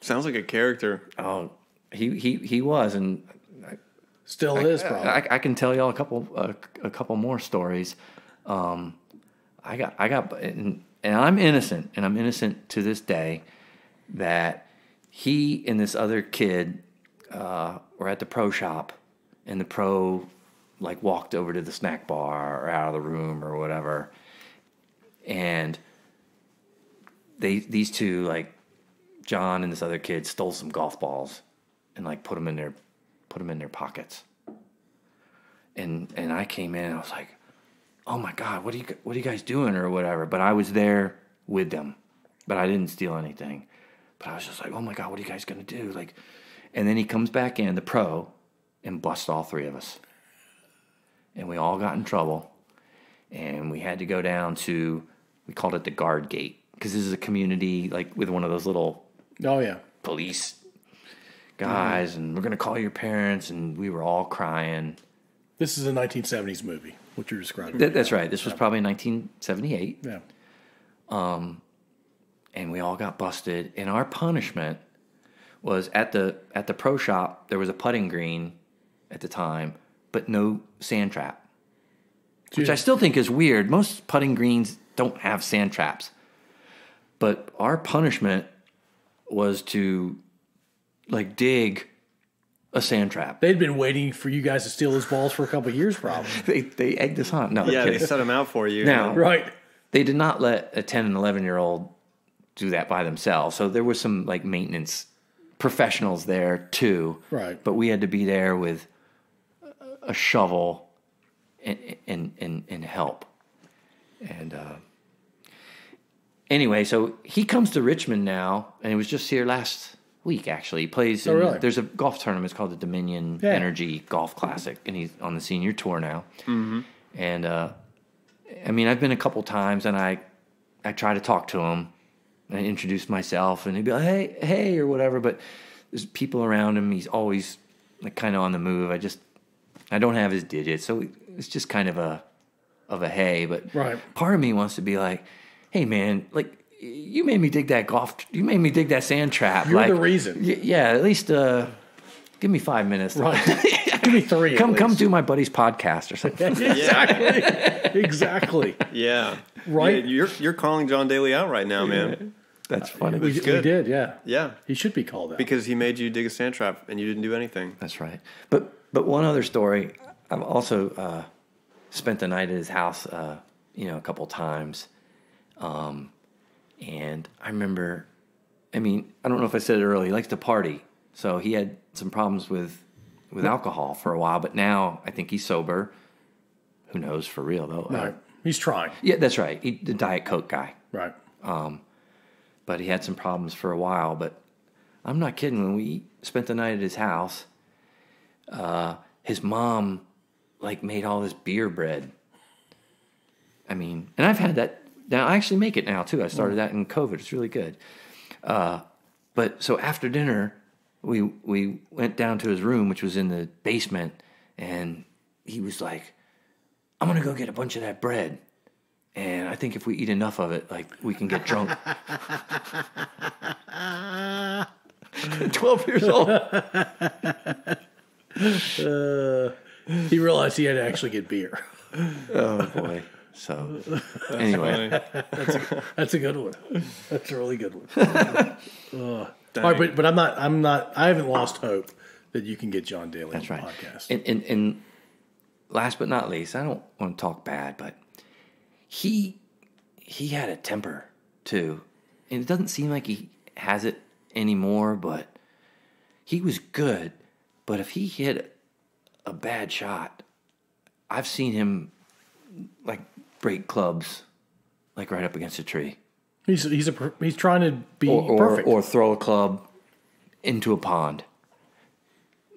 Sounds like a character. Oh, he was, and still is probably. I can tell y'all a couple more stories. I got, and I'm innocent, and I'm innocent to this day, that he and this other kid were at the pro shop, and the pro like walked over to the snack bar or out of the room or whatever, and these two, like John and this other kid, stole some golf balls and like put them in their pockets. And I came in and I was like, "Oh my God, what are you guys doing?" or whatever. But I was there with them, but I didn't steal anything. But I was just like, "Oh my God, what are you guys gonna do?" Like, and then he comes back in, the pro, and busts all three of us. And we all got in trouble, and we had to go down to, we called it the guard gate, because this is a community like with one of those little police guys, and we're gonna call your parents, and we were all crying. This is a 1970s movie, what you're describing. That's right. This was probably 1978. Yeah. And we all got busted. And our punishment was at the pro shop, there was a putting green at the time, but no sand trap, which I still think is weird. Most putting greens don't have sand traps. But our punishment was to like dig a sand trap. They'd been waiting for you guys to steal those balls for a couple of years, probably. They egged us on. No, yeah, they set them out for you. Now, right. They did not let a 10 and 11-year-old do that by themselves. So there was some like maintenance professionals there too. Right. But we had to be there with a shovel and help. And anyway, so he comes to Richmond now, and he was just here last week, actually. He plays really? There's a golf tournament. It's called the Dominion Energy Golf Classic, and he's on the senior tour now. Mm-hmm. And I mean, I've been a couple times, and I try to talk to him and introduce myself, and he'd be like, hey, or whatever. But there's people around him. He's always like kind of on the move. I don't have his digits, so it's just kind of a hey. But part of me wants to be like, "Hey, man, like you made me dig that sand trap. You're like, the reason. Yeah, at least give me 5 minutes. Right. Give me 3. Come do my buddy's podcast or something." Exactly. Yeah. Right. Yeah, you're calling John Daly out right now, man. That's funny. We did, yeah. Yeah. He should be called out. Because he made you dig a sand trap and you didn't do anything. That's right. But one other story, I've also spent the night at his house, a couple times. And I remember, I don't know if I said it earlier, he likes to party. So he had some problems with alcohol for a while, but now I think he's sober. Who knows for real, though. Right. He's trying. Yeah, that's right. The Diet Coke guy. Right. But he had some problems for a while. But I'm not kidding. When we spent the night at his house, his mom like made all this beer bread. And I've had that. Now I actually make it now too. I started that in COVID. It's really good. But so after dinner, we went down to his room, which was in the basement, and he was like, "I'm gonna go get a bunch of that bread. And I think if we eat enough of it, like, we can get drunk." 12 years old. He realized he had to actually get beer. Oh, boy. So, anyway. That's a good one. That's a really good one. All right, but I haven't lost hope that you can get John Daly That's on the right. podcast. And last but not least, I don't want to talk bad, but he had a temper too. And it doesn't seem like he has it anymore, but he was good. But if he hit a bad shot, I've seen him like break clubs like right up against a tree. He's trying to be perfect. Or throw a club into a pond.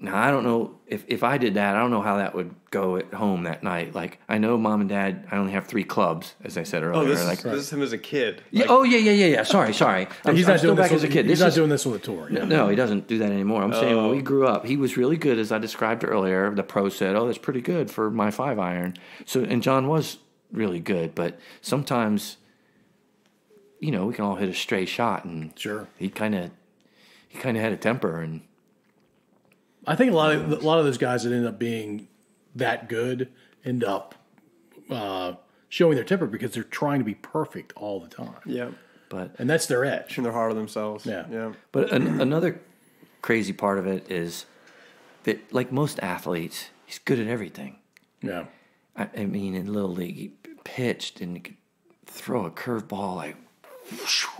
Now, I don't know if I did that, I don't know how that would go at home that night. Like, I know Mom and Dad, I only have 3 clubs, as I said earlier. This is him as a kid. Yeah, yeah. Sorry. He's not doing back this as a kid. He's not doing this on the tour. Yeah. No, he doesn't do that anymore. I'm saying when we grew up, he was really good, as I described earlier. The pro said, "Oh, that's pretty good for my 5-iron." So, and John was really good, but sometimes, we can all hit a stray shot, and Sure. he kind of had a temper, and I think a lot of those guys that end up being that good end up showing their temper because they're trying to be perfect all the time. Yeah. And that's their edge. And they're hard on themselves. Yeah. Yeah. But another crazy part of it is that, like most athletes, he's good at everything. Yeah. I mean, in Little League, he pitched and he could throw a curveball like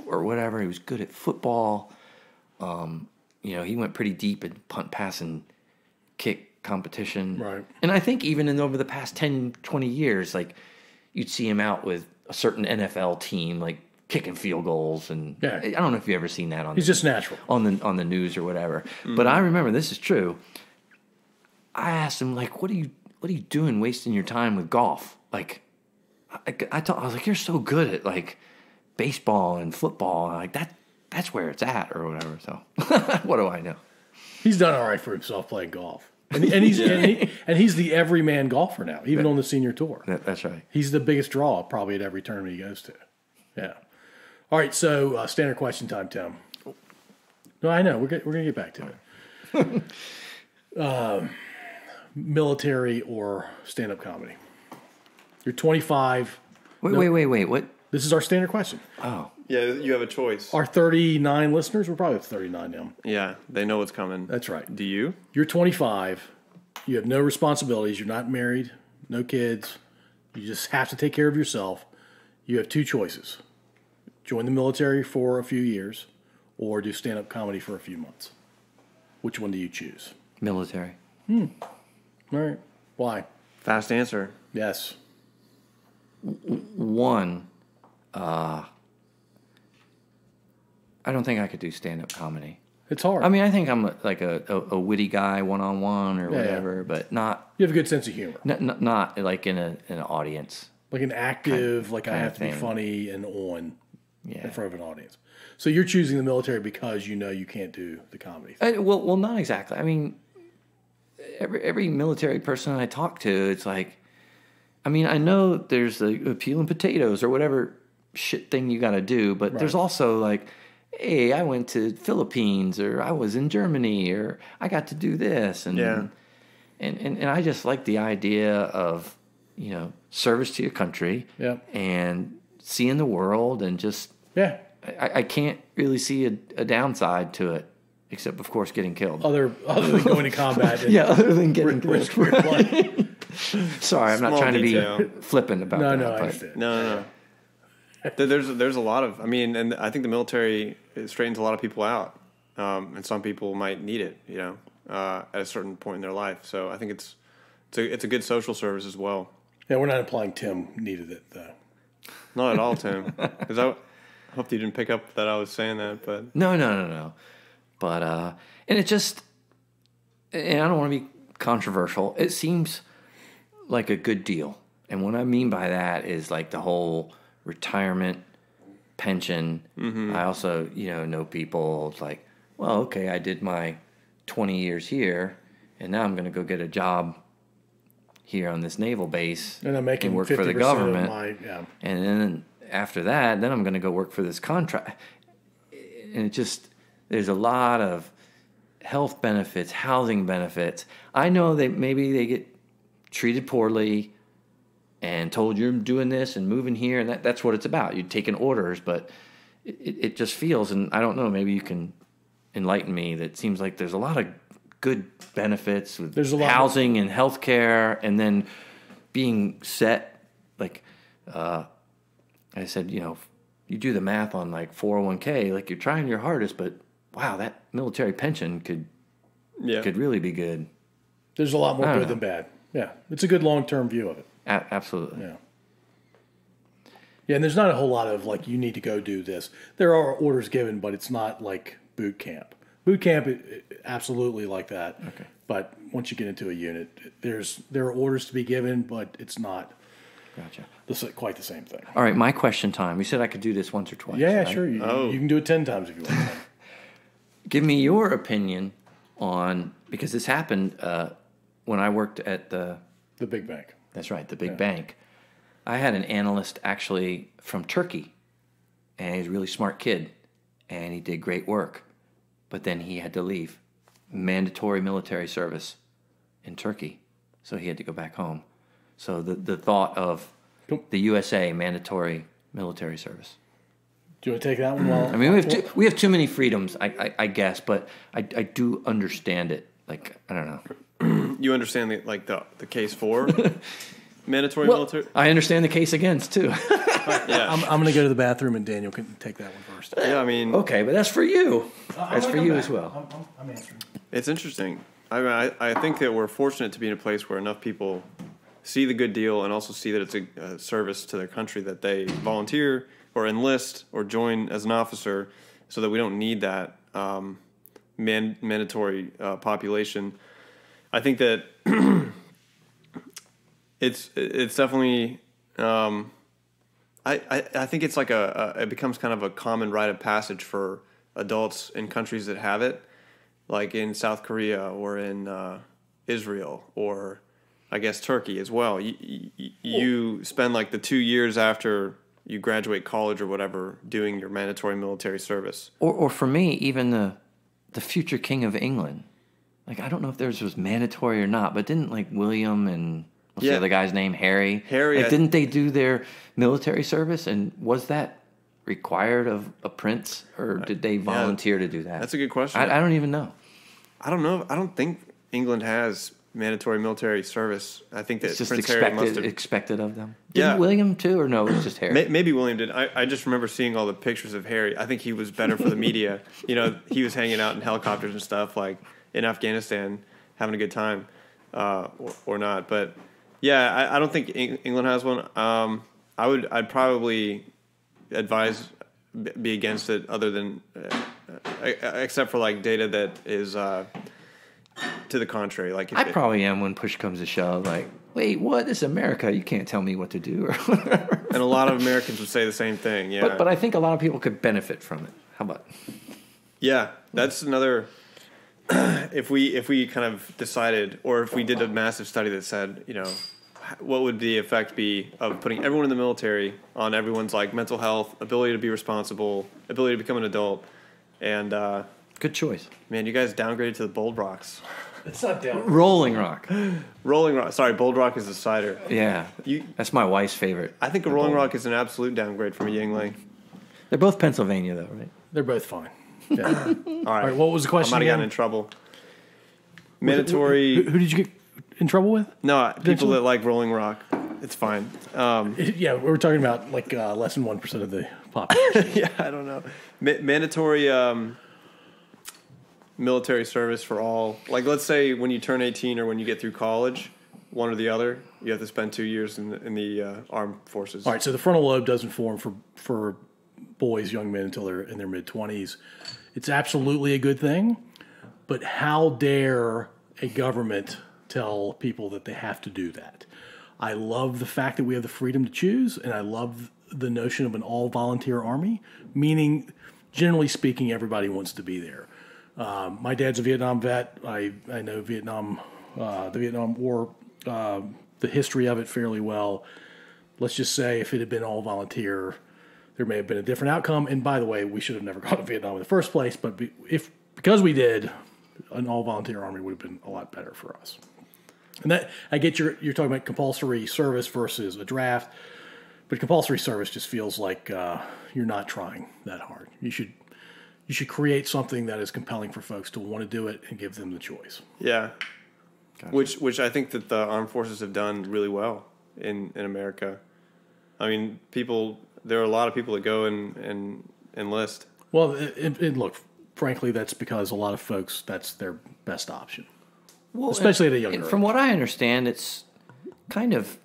or whatever. He was good at football. He went pretty deep in punt, pass, and kick competition. Right. And I think even over the past 10, 20 years, like, you'd see him out with a certain NFL team, like, kicking field goals. And yeah. I don't know if you've ever seen that He's just natural. on the news or whatever. But I remember, this is true, I asked him, like, what are you doing wasting your time with golf? Like, I was like, you're so good at, like, baseball and football. And like, that's where it's at or whatever. So what do I know? He's done all right for himself playing golf. And he's the everyman golfer now, even on the senior tour. That's right. He's the biggest draw probably at every tournament he goes to. Yeah. All right, so standard question time, Tim. No, I know. We're going to get back to it. Military or stand-up comedy? You're 25. Wait. What? This is our standard question. Oh. Yeah, you have a choice. Our 39 listeners, we're probably 39 now. Yeah, they know what's coming. That's right. Do you? You're 25. You have no responsibilities. You're not married, no kids. You just have to take care of yourself. You have 2 choices. Join the military for a few years or do stand-up comedy for a few months. Which one do you choose? Military. All right. Why? Fast answer. Yes. One, I don't think I could do stand-up comedy. It's hard. I mean, I think I'm a witty guy, one-on-one or whatever, but not. You have a good sense of humor. Not like in an audience. Like an active, I have to be thing. funny and on Yeah. in front of an audience. So you're choosing the military because you know you can't do the comedy thing. Well, not exactly. I mean, every military person I talk to, it's like, I mean, I know there's the peeling potatoes or whatever shit thing you got to do, but there's also like, hey, I went to Philippines or I was in Germany or I got to do this. And and I just like the idea of, service to your country and seeing the world and just, I can't really see a downside to it, except, of course, getting killed. Other than going to combat. And other than getting risk killed. your life. Sorry, I'm not Small trying detail. to be flippant about that. No, I but understand. No. There's a lot of, and I think the military straightens a lot of people out, and some people might need it, at a certain point in their life. So I think it's a good social service as well. Yeah, we're not implying Tim needed it, though. Not at all, Tim. Because I hope you didn't pick up that I was saying that, but No. But and it just, and I don't want to be controversial. It seems like a good deal, and what I mean by that is like the whole retirement pension. I also, know people. It's like, well, okay, I did my 20 years here, and now I'm going to go get a job here on this naval base And I'm making work 50% for the government. of my, And then after that, then I'm going to go work for this contract. And it just, there's a lot of health benefits, housing benefits. I know that maybe they get treated poorly and told you're doing this and moving here, and that's what it's about. You're taking orders, but it just feels, and I don't know, maybe you can enlighten me, that it seems like there's a lot of good benefits with There's a lot housing and health care, and then being set, like I said, you do the math on like 401k, like you're trying your hardest, but wow, that military pension could really be good. There's a lot more good than bad. Yeah, it's a good long-term view of it. Absolutely. Yeah. Yeah, and there's not a whole lot of like, you need to go do this. There are orders given, but it's not like boot camp. Boot camp, absolutely like that. Okay. But once you get into a unit, there are orders to be given, but it's not quite the same thing. All right, my question time. You said I could do this once or twice. Yeah, right? sure. You can do it 10 times if you want. Give me your opinion on, because this happened when I worked at the big bank. That's right, the big bank. I had an analyst actually from Turkey, and he's a really smart kid, and he did great work. But then he had to leave. Mandatory military service in Turkey, so he had to go back home. So the thought of the USA mandatory military service. Do you want to take that one? I mean, we have too many freedoms, I guess, but I do understand it. Like, I don't know. You understand the case for mandatory military? I understand the case against too. Yeah, I'm going to go to the bathroom, and Daniel can take that one first. yeah. I mean, Okay, but that's for you. That's for you as well. I'm answering. it's interesting. I mean, I think that we're fortunate to be in a place where enough people see the good deal and also see that it's a service to their country, that they volunteer or enlist or join as an officer, so that we don't need that mandatory population. I think that it's definitely. I think it's like it becomes kind of a common rite of passage for adults in countries that have it, like in South Korea or in Israel or I guess Turkey as well. You spend like the 2 years after you graduate college or whatever doing your mandatory military service. Or for me, even the future king of England. Like, I don't know if theirs was mandatory or not, but didn't like William and what's the other guy's name? Harry. Like, didn't they do their military service? And was that required of a prince, or did they volunteer to do that? That's a good question. I don't even know. I don't know. I don't think England has mandatory military service. I think that It's just Prince Harry must have. expected of them. Yeah. Didn't William too, or no? It was just Harry. Maybe William did. I just remember seeing all the pictures of Harry. I think he was better for the media. He was hanging out in helicopters and stuff, like in Afghanistan, having a good time, or not. But yeah, I don't think England has one. I'd probably advise be against it, other than except for like data that is to the contrary. Like I probably am when push comes to shove. Like, wait, what? This is America. You can't tell me what to do, or whatever. And a lot of Americans would say the same thing. Yeah, but I think a lot of people could benefit from it. How about? Yeah, that's another. If we kind of decided, or if we did a massive study that said, what would the effect be of putting everyone in the military on everyone's like mental health, ability to be responsible, ability to become an adult, and Good choice. man, you guys downgraded to the Bold Rocks. It's not down. Rolling Rock. Rolling Rock. Sorry, Bold Rock is the cider. Yeah, that's my wife's favorite. I think a Rolling Rock is an absolute downgrade from a Yingling. They're both Pennsylvania, though, right? They're both fine. Yeah. All right. What was the question? I might have gotten in trouble. Mandatory. Who did you get in trouble with? No, people that like Rolling Rock. It's fine. Yeah, we were talking about like less than 1% of the population. Yeah, I don't know. Mandatory military service for all. Like, let's say when you turn 18 or when you get through college, one or the other, you have to spend 2 years in the armed forces. All right, so the frontal lobe doesn't form for boys, young men, until they're in their mid-20s. It's absolutely a good thing, but how dare a government tell people that they have to do that? I love the fact that we have the freedom to choose, and I love the notion of an all-volunteer army, meaning, generally speaking, everybody wants to be there. My dad's a Vietnam vet. I know Vietnam, the Vietnam War, the history of it fairly well. Let's just say if it had been all volunteer, there may have been a different outcome. And by the way, we should have never gone to Vietnam in the first place. But because we did, an all-volunteer army would have been a lot better for us. And that, I get you're talking about compulsory service versus a draft, but compulsory service just feels like you're not trying that hard. You you should create something that is compelling for folks to want to do it and give them the choice. Yeah. Gotcha. Which I think that the armed forces have done really well in America. I mean, there are a lot of people that go and enlist. Well, and look, frankly, that's because a lot of folks, that's their best option. Well, especially at a younger age. From what I understand, it's kind of,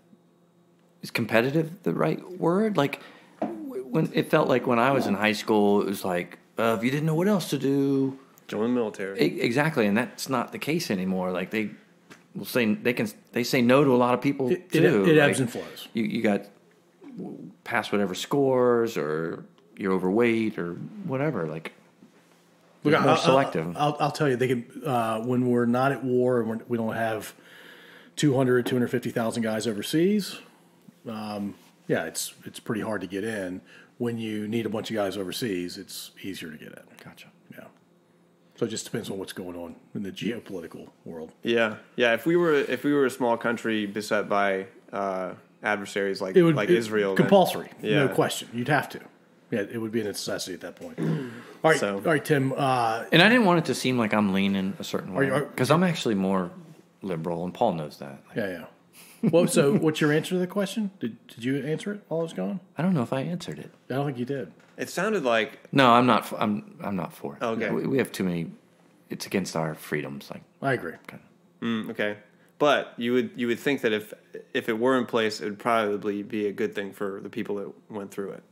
is competitive the right word? Like, when it felt like when I was in high school, it was like, if you didn't know what else to do, Join the military. Exactly, and that's not the case anymore. Like they will say they say no to a lot of people too. It like, ebbs and flows. You got past whatever scores, or you're overweight, or whatever. Like Look, more selective. I'll tell you, they can when we're not at war and we don't have 250,000 guys overseas. Yeah, it's pretty hard to get in. When you need a bunch of guys overseas, it's easier to get in. Gotcha. Yeah. So it just depends on what's going on in the geopolitical world. Yeah. If we were a small country beset by adversaries like Israel, compulsory, then, no question. You'd have to. Yeah, it would be a necessity at that point. All right, Tim. And I didn't want it to seem like I'm leaning a certain way because I'm actually more liberal, and Paul knows that. Like, yeah. Well, so what's your answer to the question? Did you answer it while I was gone? I don't know if I answered it. I don't think you did. It sounded like No, I'm not. I'm not for it. Okay. We have too many. It's against our freedoms. Like I agree. okay, but you would think that if it were in place, it would probably be a good thing for the people that went through it.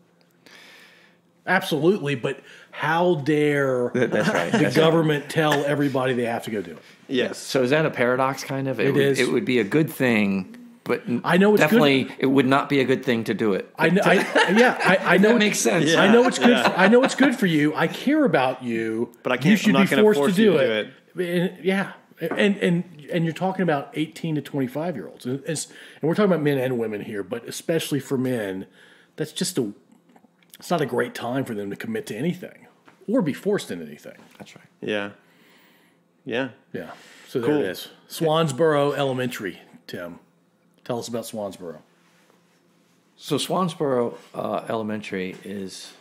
Absolutely, but how dare that's right. the government tell everybody they have to go do it? Yes. So is that a paradox? Kind of. It would be a good thing, but I know it's definitely good. it would not be a good thing to do it. I know. I know that makes sense. I know it's good. I know it's good for you. I care about you, but I can't. You should I'm not be forced force to do it. And, yeah, and you're talking about 18 to 25-year-olds, and we're talking about men and women here, but especially for men, that's just it's not a great time for them to commit to anything or be forced into anything. That's right. Yeah. So there it is. Swansboro Elementary, Tim. Tell us about Swansboro. So Swansboro Elementary is,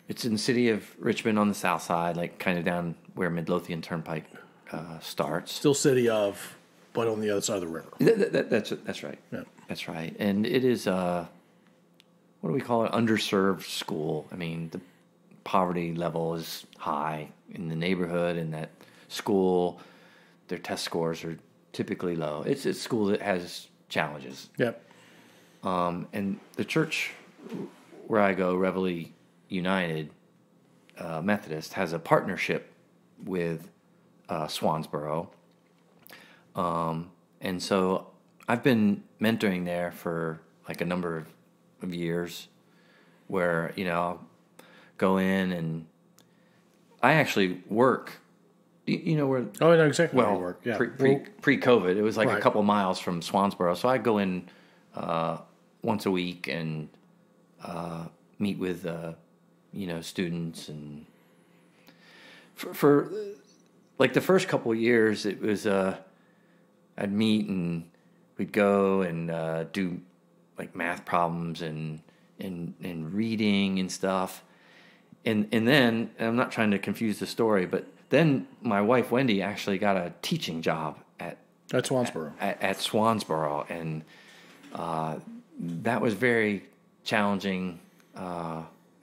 it's in the city of Richmond on the south side, like kind of down where Midlothian Turnpike starts. Still city of, but on the other side of the river. That's right. Yeah. That's right. And it is what do we call it? Underserved school. I mean, the poverty level is high in the neighborhood, and that school, their test scores are typically low. It's a school that has challenges. Yep. And the church where I go, Reveille United Methodist, has a partnership with Swansboro. And so I've been mentoring there for like a number of years, where I'll go in and I actually work. Where I know exactly where you work. Yeah. Pre-COVID, it was like right. a couple miles from Swansboro, so I go in once a week and meet with students, and for like the first couple of years, it was I'd meet and we'd go and do like math problems and reading and stuff. And then, and I'm not trying to confuse the story, but then my wife, Wendy, actually got a teaching job at Swansboro. At Swansboro. And that was very challenging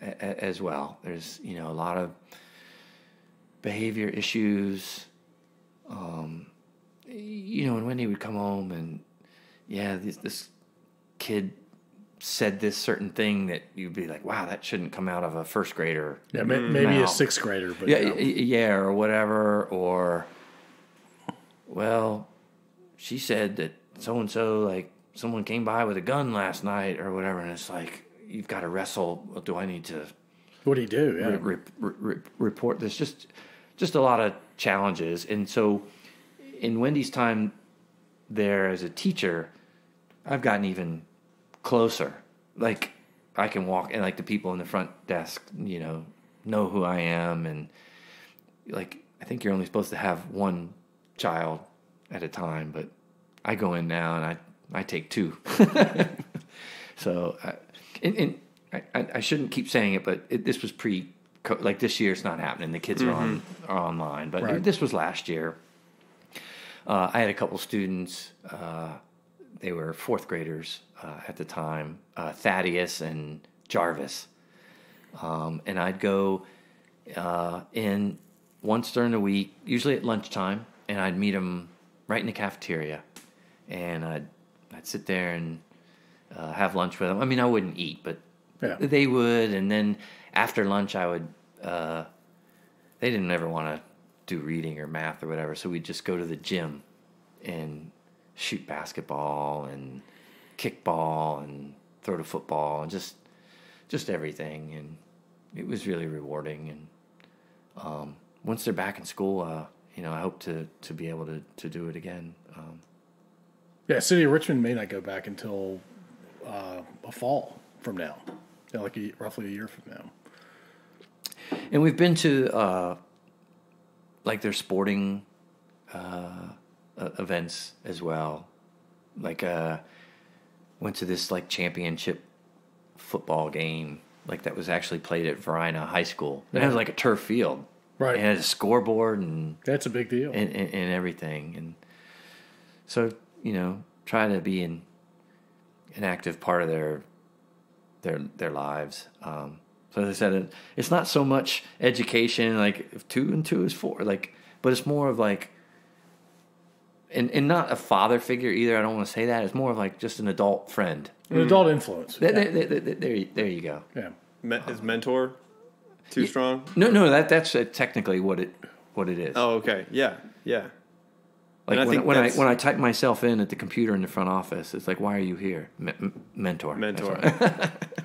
as well. There's, a lot of behavior issues. And Wendy would come home and, this kid said this certain thing that you'd be like, wow, that shouldn't come out of a first grader. Yeah, maybe a sixth grader. But or whatever. Or, well, she said that so-and-so, like, someone came by with a gun last night or whatever, and it's like, you've got to wrestle. Well, do I need to... What do you do? Yeah. Report this? Just a lot of challenges. And so in Wendy's time there as a teacher, I've gotten even closer. Like, I can walk, and like the people in the front desk, know who I am, and like, I think you're only supposed to have one child at a time, but I go in now and I take two. So, and I shouldn't keep saying it, but this was like this year it's not happening. The kids are online, but this was last year. I had a couple students. They were fourth graders at the time, Thaddeus and Jarvis, and I'd go in once during the week, usually at lunchtime, and I'd meet them right in the cafeteria, and I'd sit there and have lunch with them. I mean, I wouldn't eat, but they would, and then after lunch, I would. They didn't ever want to do reading or math or whatever, so we'd just go to the gym and shoot basketball and kickball and throw the football and just everything, and it was really rewarding. And once they're back in school, I hope to be able to do it again. City of Richmond may not go back until a fall from now, roughly a year from now. And we've been to like their sporting events as well. Like went to this like championship football game, like that was actually played at Varina High School. It has like a turf field, right? And it has a scoreboard, and that's a big deal, and everything. And so try to be an active part of their lives. So as I said, it's not so much education, like if 2 and 2 is 4, like, but it's more of like, and not a father figure either. I don't want to say that. It's more of like just an adult friend, an adult influence. There you go. Yeah. Is mentor too strong? No, that's technically what it is. Oh, okay. Yeah. Like when I type myself in at the computer in the front office, it's like, why are you here? Mentor.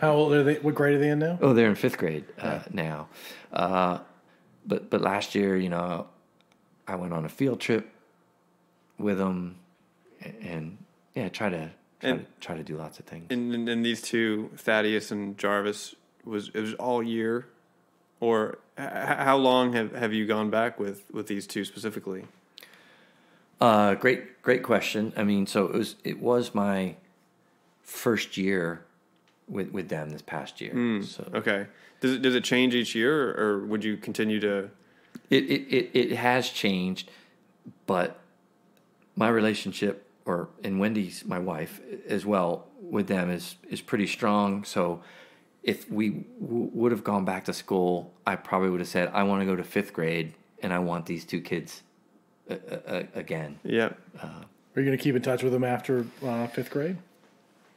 How old are they? What grade are they in now? Oh, they're in 5th grade now. But last year, I went on a field trip with them, and try to do lots of things. And these two, Thaddeus and Jarvis, it was all year, or how long have you gone back with these two specifically? Great question. I mean, so it was my first year with them this past year. So okay. Does it change each year, or would you continue to? It has changed, but my relationship, and Wendy's, my wife, as well, with them is pretty strong. So if we would have gone back to school, I probably would have said, I want to go to 5th grade, and I want these two kids again. Yeah. Are you going to keep in touch with them after 5th grade?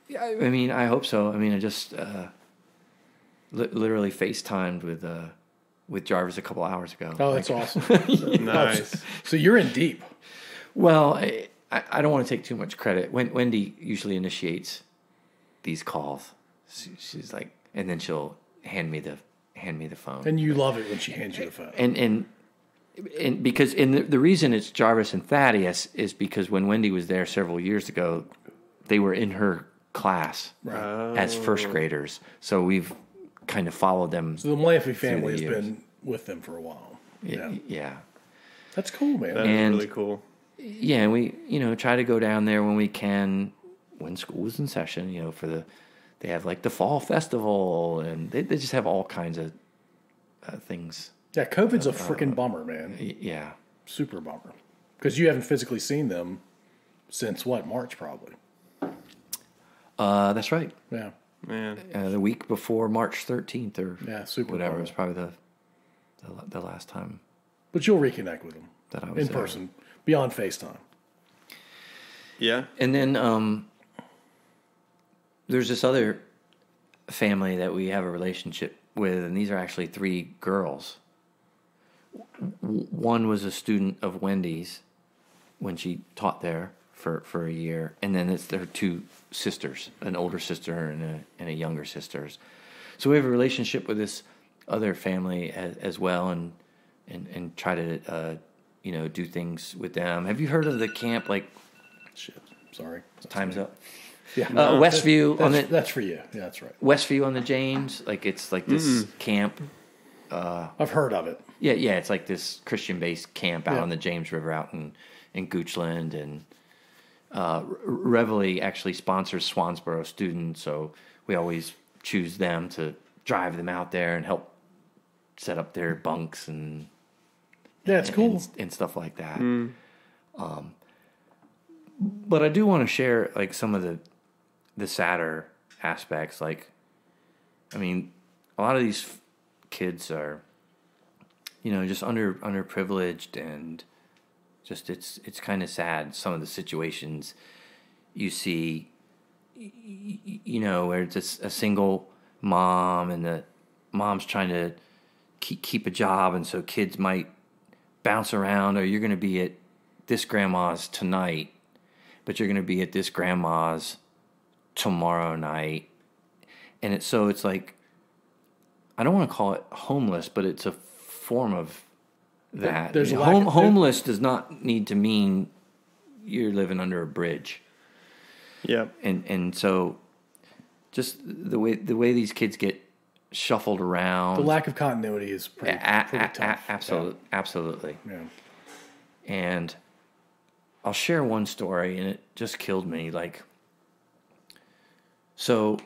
Yeah, I mean, I hope so. I mean, I just literally FaceTimed with Jarvis a couple hours ago. Oh, that's awesome. Nice. So you're in deep. Well, I don't want to take too much credit. Wendy usually initiates these calls. She's like, and then she'll hand me the phone. And you love it when she hands you the phone. And because the reason it's Jarvis and Thaddeus is because when Wendy was there several years ago, they were in her class as first graders. So we've kind of followed them. So the Malamphy family has been with them for a while. Yeah. That's cool, man. That is really cool. Yeah, and we try to go down there when we can, when school is in session. They have like the fall festival, and they just have all kinds of things. Yeah, COVID's a freaking bummer, man. Yeah, super bummer, because you haven't physically seen them since March probably. That's right. Yeah, man. The week before March 13th or super whatever. bummer. It was probably the last time. But you'll reconnect with them that I was in person, beyond FaceTime. Yeah, and then there's this other family that we have a relationship with, and these are actually 3 girls. One was a student of Wendy's when she taught there for a year, and then it's their 2 sisters, an older sister and a younger sister. So we have a relationship with this other family as well, and try to do things with them. Have you heard of the camp? Shit, sorry, time's up. Yeah, Westview that's for you. Yeah, that's right. Westview on the James, it's like this camp. I've heard of it. Yeah, it's like this Christian-based camp out on the James River out in Goochland, and Reveille actually sponsors Swansboro students, so we always choose them to drive them out there and help set up their bunks and it's cool. and stuff like that. But I do want to share like some of the sadder aspects. Like, I mean, a lot of these kids are, just underprivileged, and just it's kind of sad. Some of the situations you see, where it's a single mom, and the mom's trying to keep a job, and so kids might bounce around, or you're going to be at this grandma's tonight, but you're going to be at this grandma's tomorrow night. And it's like, I don't want to call it homeless, but it's a form of that. Homeless does not need to mean you're living under a bridge. Yeah. And so just the way these kids get shuffled around. The lack of continuity is pretty tough. Absolutely. Yeah. And I'll share one story, and it just killed me. Like, so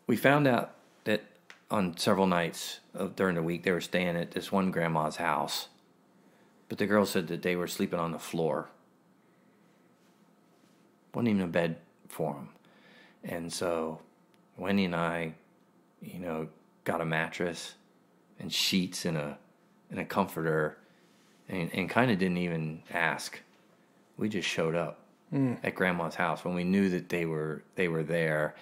we found out that on several nights during the week, they were staying at this one grandma's house, but the girl said that they were sleeping on the floor. Wasn't even a bed for them. And so Wendy and I, got a mattress and sheets and a comforter, and kind of didn't even ask. We just showed up at Grandma's house when we knew that they were there.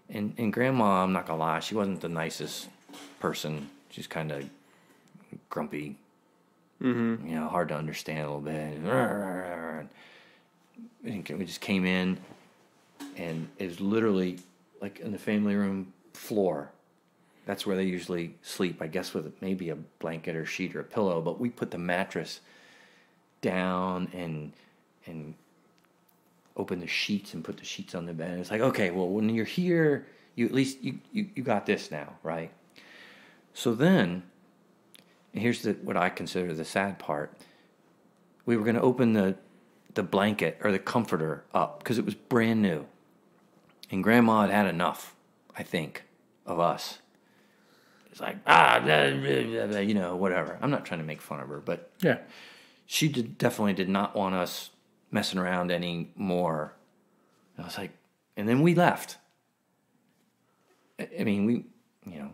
And Grandma, I'm not gonna lie, she wasn't the nicest person. She's kind of grumpy, hard to understand a little bit. And we just came in, and it was literally like in the family room floor. That's where they usually sleep, I guess, with maybe a blanket or sheet or a pillow. But we put the mattress down and open the sheets and put the sheets on the bed. And it's like, okay, well, when you're here, you at least you got this now, right? So then, and here's what I consider the sad part. We were going to open the blanket or the comforter up because it was brand new. And Grandma had enough, I think, of us. It's like, whatever. I'm not trying to make fun of her, but yeah, she definitely did not want us messing around anymore. And I was like, and then we left. I mean, you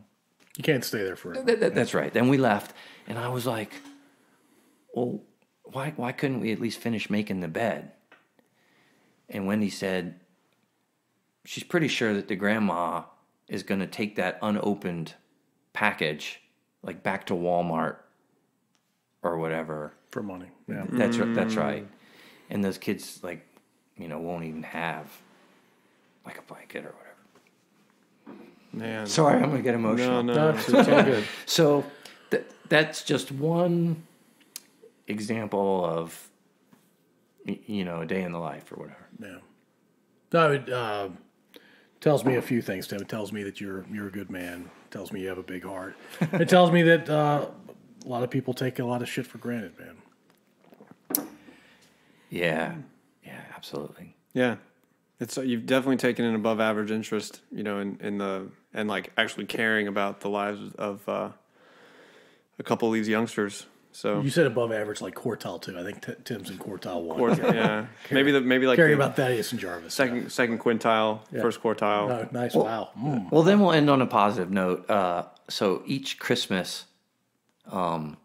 can't stay there forever. That's right. Then we left, and I was like, well, why couldn't we at least finish making the bed? And Wendy said she's pretty sure that the grandma is going to take that unopened package like back to Walmart or whatever for money. Yeah, that's right. And those kids won't even have like a blanket or whatever. Man, sorry, I'm gonna get emotional. No, it's all good. So that's just one example of a day in the life or whatever. Yeah. No, it tells me a few things, Tim. It tells me that you're a good man. It tells me you have a big heart. It tells me that a lot of people take a lot of shit for granted, man. Yeah, absolutely. Yeah, it's you've definitely taken an above average interest, in like actually caring about the lives of a couple of these youngsters. So you said above average, like quartile 2. I think Tim's in quartile 1. Yeah, maybe like caring about Thaddeus and Jarvis. Second quintile, first quartile. Oh, nice. Wow. Well, then we'll end on a positive note. So each Christmas, I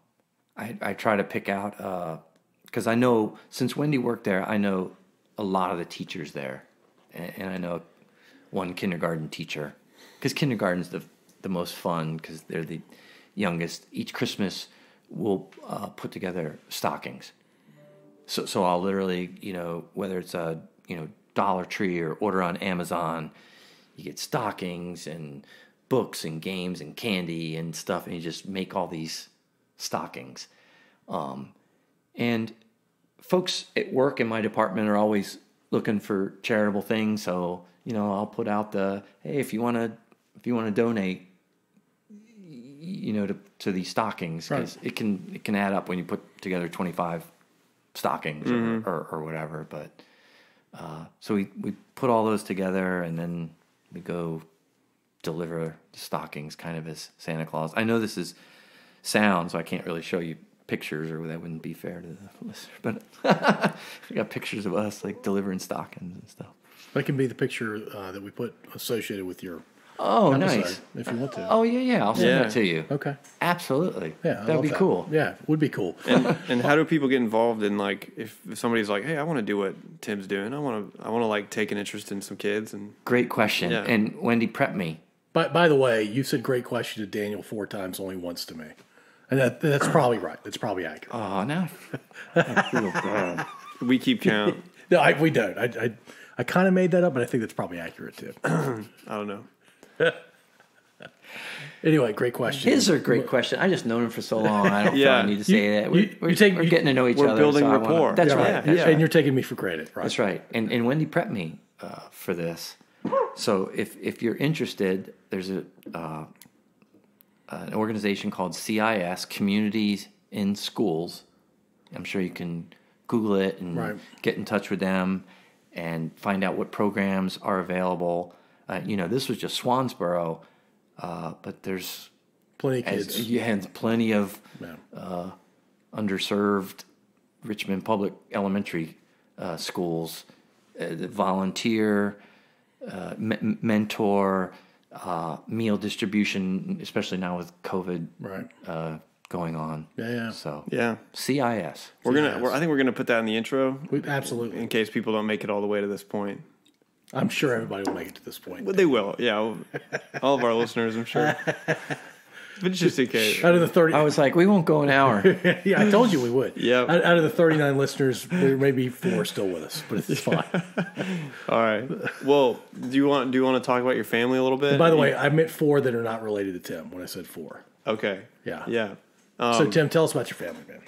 try to pick out because I know since Wendy worked there, I know a lot of the teachers there, and I know one kindergarten teacher because kindergarten's the most fun because they're the youngest. Each Christmas, we'll put together stockings. So I'll literally, whether it's a Dollar Tree or order on Amazon, you get stockings and books and games and candy and stuff, and you just make all these stockings. And folks at work in my department are always looking for charitable things, so I'll put out hey, if you want to donate, to these stockings, because it can add up when you put together 25 stockings or whatever. But so we put all those together, and then we go deliver the stockings kind of as Santa Claus. I know this is sound, so I can't really show you pictures, or that wouldn't be fair to the listener. But we got pictures of us like delivering stockings and stuff. That can be the picture that we put associated with your Oh, episode, nice. if you want to. Oh, yeah. I'll send that to you. Okay. Absolutely. Yeah, that'd be that. cool. Yeah, would be cool. And how do people get involved in, like, if somebody's like, hey, I want to do what Tim's doing. I want to like take an interest in some kids. And Great question. Yeah. And Wendy prepped me. By the way, you said great question to Daniel 4 times, only once to me. And that's probably right. That's probably accurate. Oh, now I feel bad. we keep count. No, we don't. I kind of made that up, but I think that's probably accurate too. I don't know. Anyway, great question. His are great question. I just known him for so long. I don't feel I need to say that. We're getting to know each we're other. building so rapport. That's Yeah, right. right. That's And you're taking me for granted, right? That's right. And Wendy prepped me for this. So if you're interested, there's an organization called CIS, Communities in Schools. I'm sure you can Google it and get in touch with them and find out what programs are available. This was just Swansboro, but there's Plenty of kids. you had plenty of underserved Richmond public elementary schools, volunteer, mentor, meal distribution, especially now with COVID going on. Yeah. So Yeah. CIS. I think we're gonna put that in the intro. Absolutely. In case people don't make it all the way to this point. I'm sure everybody will make it to this point. But they will. Yeah. All of our listeners, I'm sure. But just in case. Out of the 30, I was like, we won't go an hour. yeah, I told you we would. Yep. Out of the 39 listeners, there may be 4 still with us, but it's fine. All right. Well, do you want to talk about your family a little bit? And by the way, I meant 4 that are not related to Tim when I said 4. Okay. Yeah. Yeah. So Tim, tell us about your family, man.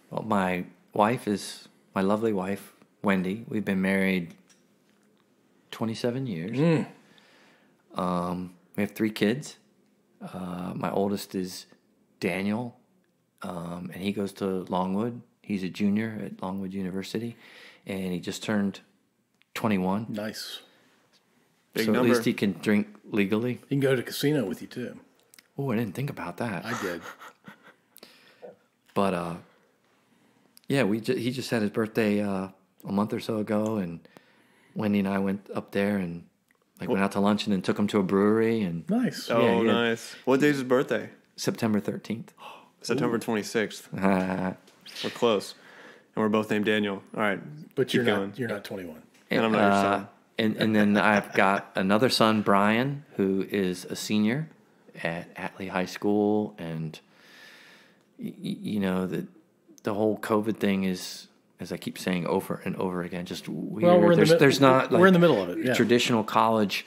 Well, my wife is my lovely wife, Wendy. We've been married 27 years. We have 3 kids. My oldest is Daniel, and he goes to Longwood. He's a junior at Longwood University, and he just turned 21. Nice. Big so number. at least he can drink legally. He can go to casino with you, too. Oh, I didn't think about that. I did. But yeah, he just had his birthday a month or so ago, and Wendy and I went up there and went out to lunch, and then took him to a brewery. And Nice. Oh, yeah. nice. What day is his birthday? September 13th. September 26th. We're close, and we're both named Daniel. All right, But you're keep going. not 21. And I'm not your son. And then I've got another son, Brian, who is a senior at Atlee High School, and the whole COVID thing is, as I keep saying over and over again, just weird. Well, There's not we're in the middle of it. Yeah. traditional college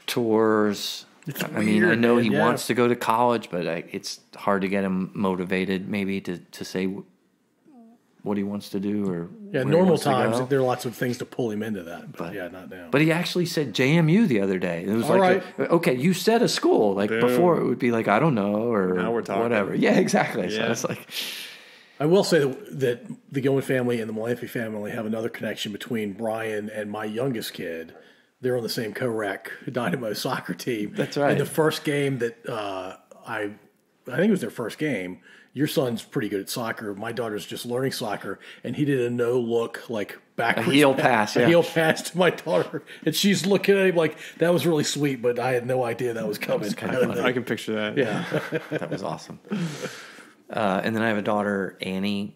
tours. It's I mean, I weird, know man. he Yeah. wants to go to college, but it's hard to get him motivated maybe to say what he wants to do or Yeah, where he normal wants to times, go. there are lots of things to pull him into that. But yeah, not now. But he actually said JMU the other day. It was All like, okay, you said a school. Like Boom. before, it would be like, I don't know, or Now we're talking. whatever. Yeah, exactly. So Yeah. it's like, I will say that the Gilman family and the Malamphy family have another connection between Brian and my youngest kid. They're on the same co-rec Dynamo soccer team. That's right. And the first game that I think it was their first game. Your son's pretty good at soccer. My daughter's just learning soccer, and he did a no-look, backwards. A heel pass, A yeah. heel pass to my daughter. And she's looking at him like, that was really sweet, but I had no idea that was coming. I can picture that. Yeah. that was awesome. And then I have a daughter, Annie,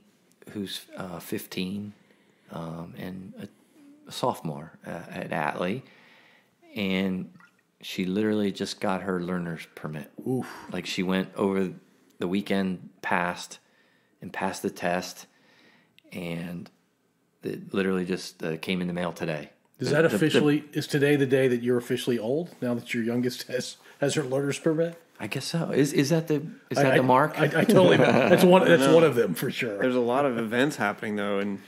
who's 15 and a sophomore at Atlee. And she literally just got her learner's permit. Oof. Like she went over the weekend, passed the test, and it literally just came in the mail today. Is that officially, is today the day that you're officially old, now that your youngest has her learner's permit? I guess so. Is that the mark? I totally know. That's one of them for sure. There's a lot of events happening though in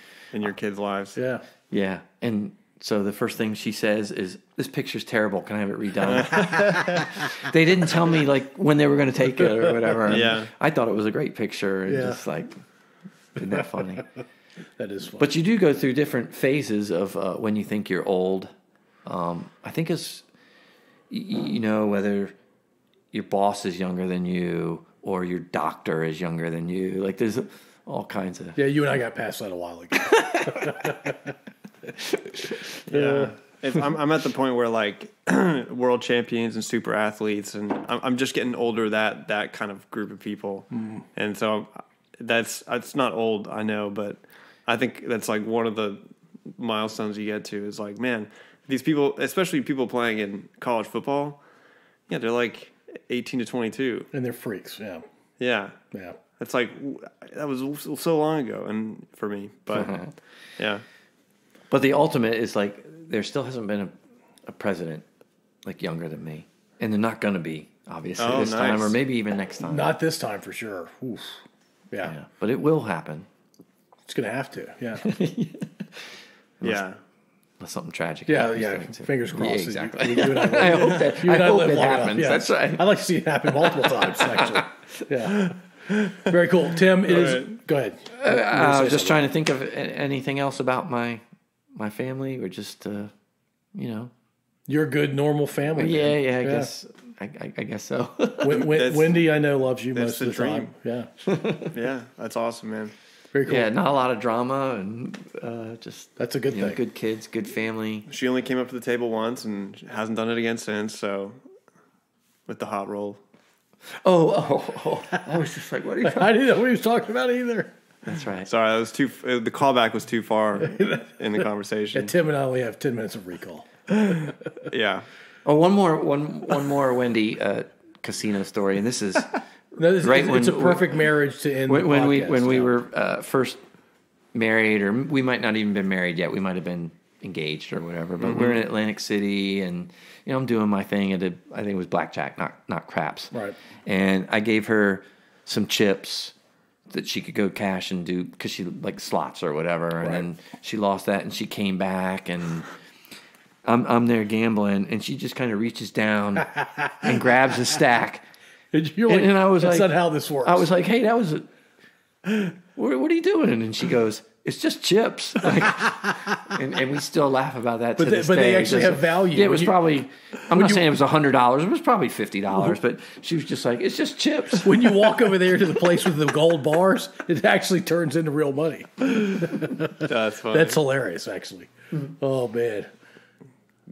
your kids' lives. Yeah. Yeah. And so the first thing she says is, "This picture's terrible. Can I have it redone?" They didn't tell me when they were going to take it or whatever. And Yeah. I thought it was a great picture. And Yeah. just isn't that funny? That is fun. But you do go through different phases of when you think you're old. I think it's, whether your boss is younger than you or your doctor is younger than you. Like there's all kinds of. Yeah, you and I got past that a while ago. Yeah. I'm at the point where like world champions and super athletes, and I'm just getting older, that kind of group of people. And so it's not old, I know, but I think that's like one of the milestones you get to is like, man, these people, especially people playing in college football, yeah, they're like 18 to 22. And they're freaks, yeah. Yeah. Yeah. It's like, that was so long ago and for me, but yeah. But the ultimate is like, there still hasn't been a president like younger than me. And they're not going to be, obviously, this time, or maybe even next time. Not this time for sure. Oof. Yeah. But it will happen. It's going to have to, yeah. Yeah. Unless something tragic Yeah, happens. Fingers crossed. Yeah, exactly. You and I I hope that, I hope it happens. Yeah. That's right. I'd like to see it happen multiple times, actually. Yeah. Very cool. Tim, it is. Go ahead. I was just trying to think of anything else about my family, or just, Your good, normal family. Yeah, I guess so. Wendy, I know, loves you most the of the time. Yeah. Yeah, that's awesome, man. Very cool. Yeah, not a lot of drama, and just that's a good thing. Good kids, good family. She only came up to the table once and hasn't done it again since. So, with the hot roll. Oh! I was just like, what are you? I didn't know what he was talking about either. That's right. Sorry, that was the callback was too far in the conversation. Yeah, Tim and I only have 10 minutes of recall. Yeah. Oh, one more Wendy casino story, and this is it's a perfect marriage to end when we were first married, or we might not even been married yet. We might have been engaged or whatever. But we're in Atlantic City, and I'm doing my thing at I think it was blackjack, not craps. Right. And I gave her some chips that she could go cash and do, because she like slots or whatever. And then she lost that, and she came back, and I'm there gambling, and she just kind of reaches down and grabs a stack. And I was that's like, not how this works. I was like, hey, that was what are you doing? And she goes, it's just chips. and we still laugh about that to this day. But they actually have value. Yeah, it was probably, I'm not saying it was $100. It was probably $50, but she was just like, it's just chips. When you walk over there to the place with the gold bars, it actually turns into real money. That's funny. That's hilarious, actually. Oh, man.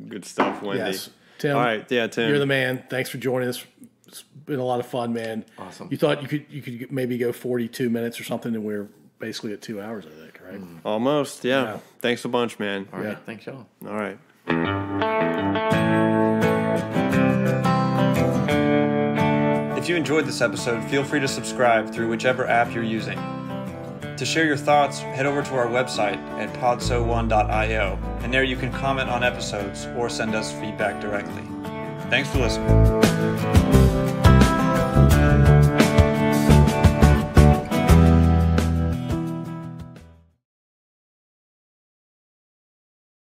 Good stuff, Wendy. Yes. Tim. All right, yeah, Tim. You're the man. Thanks for joining us. It's been a lot of fun, man. Awesome. You thought you could maybe go 42 minutes or something, and we're basically at 2 hours, I think, right? Almost, yeah. Thanks a bunch, man. All right, thanks, y'all. All right. If you enjoyed this episode, feel free to subscribe through whichever app you're using. To share your thoughts, head over to our website at podso1.io, and there you can comment on episodes or send us feedback directly. Thanks for listening.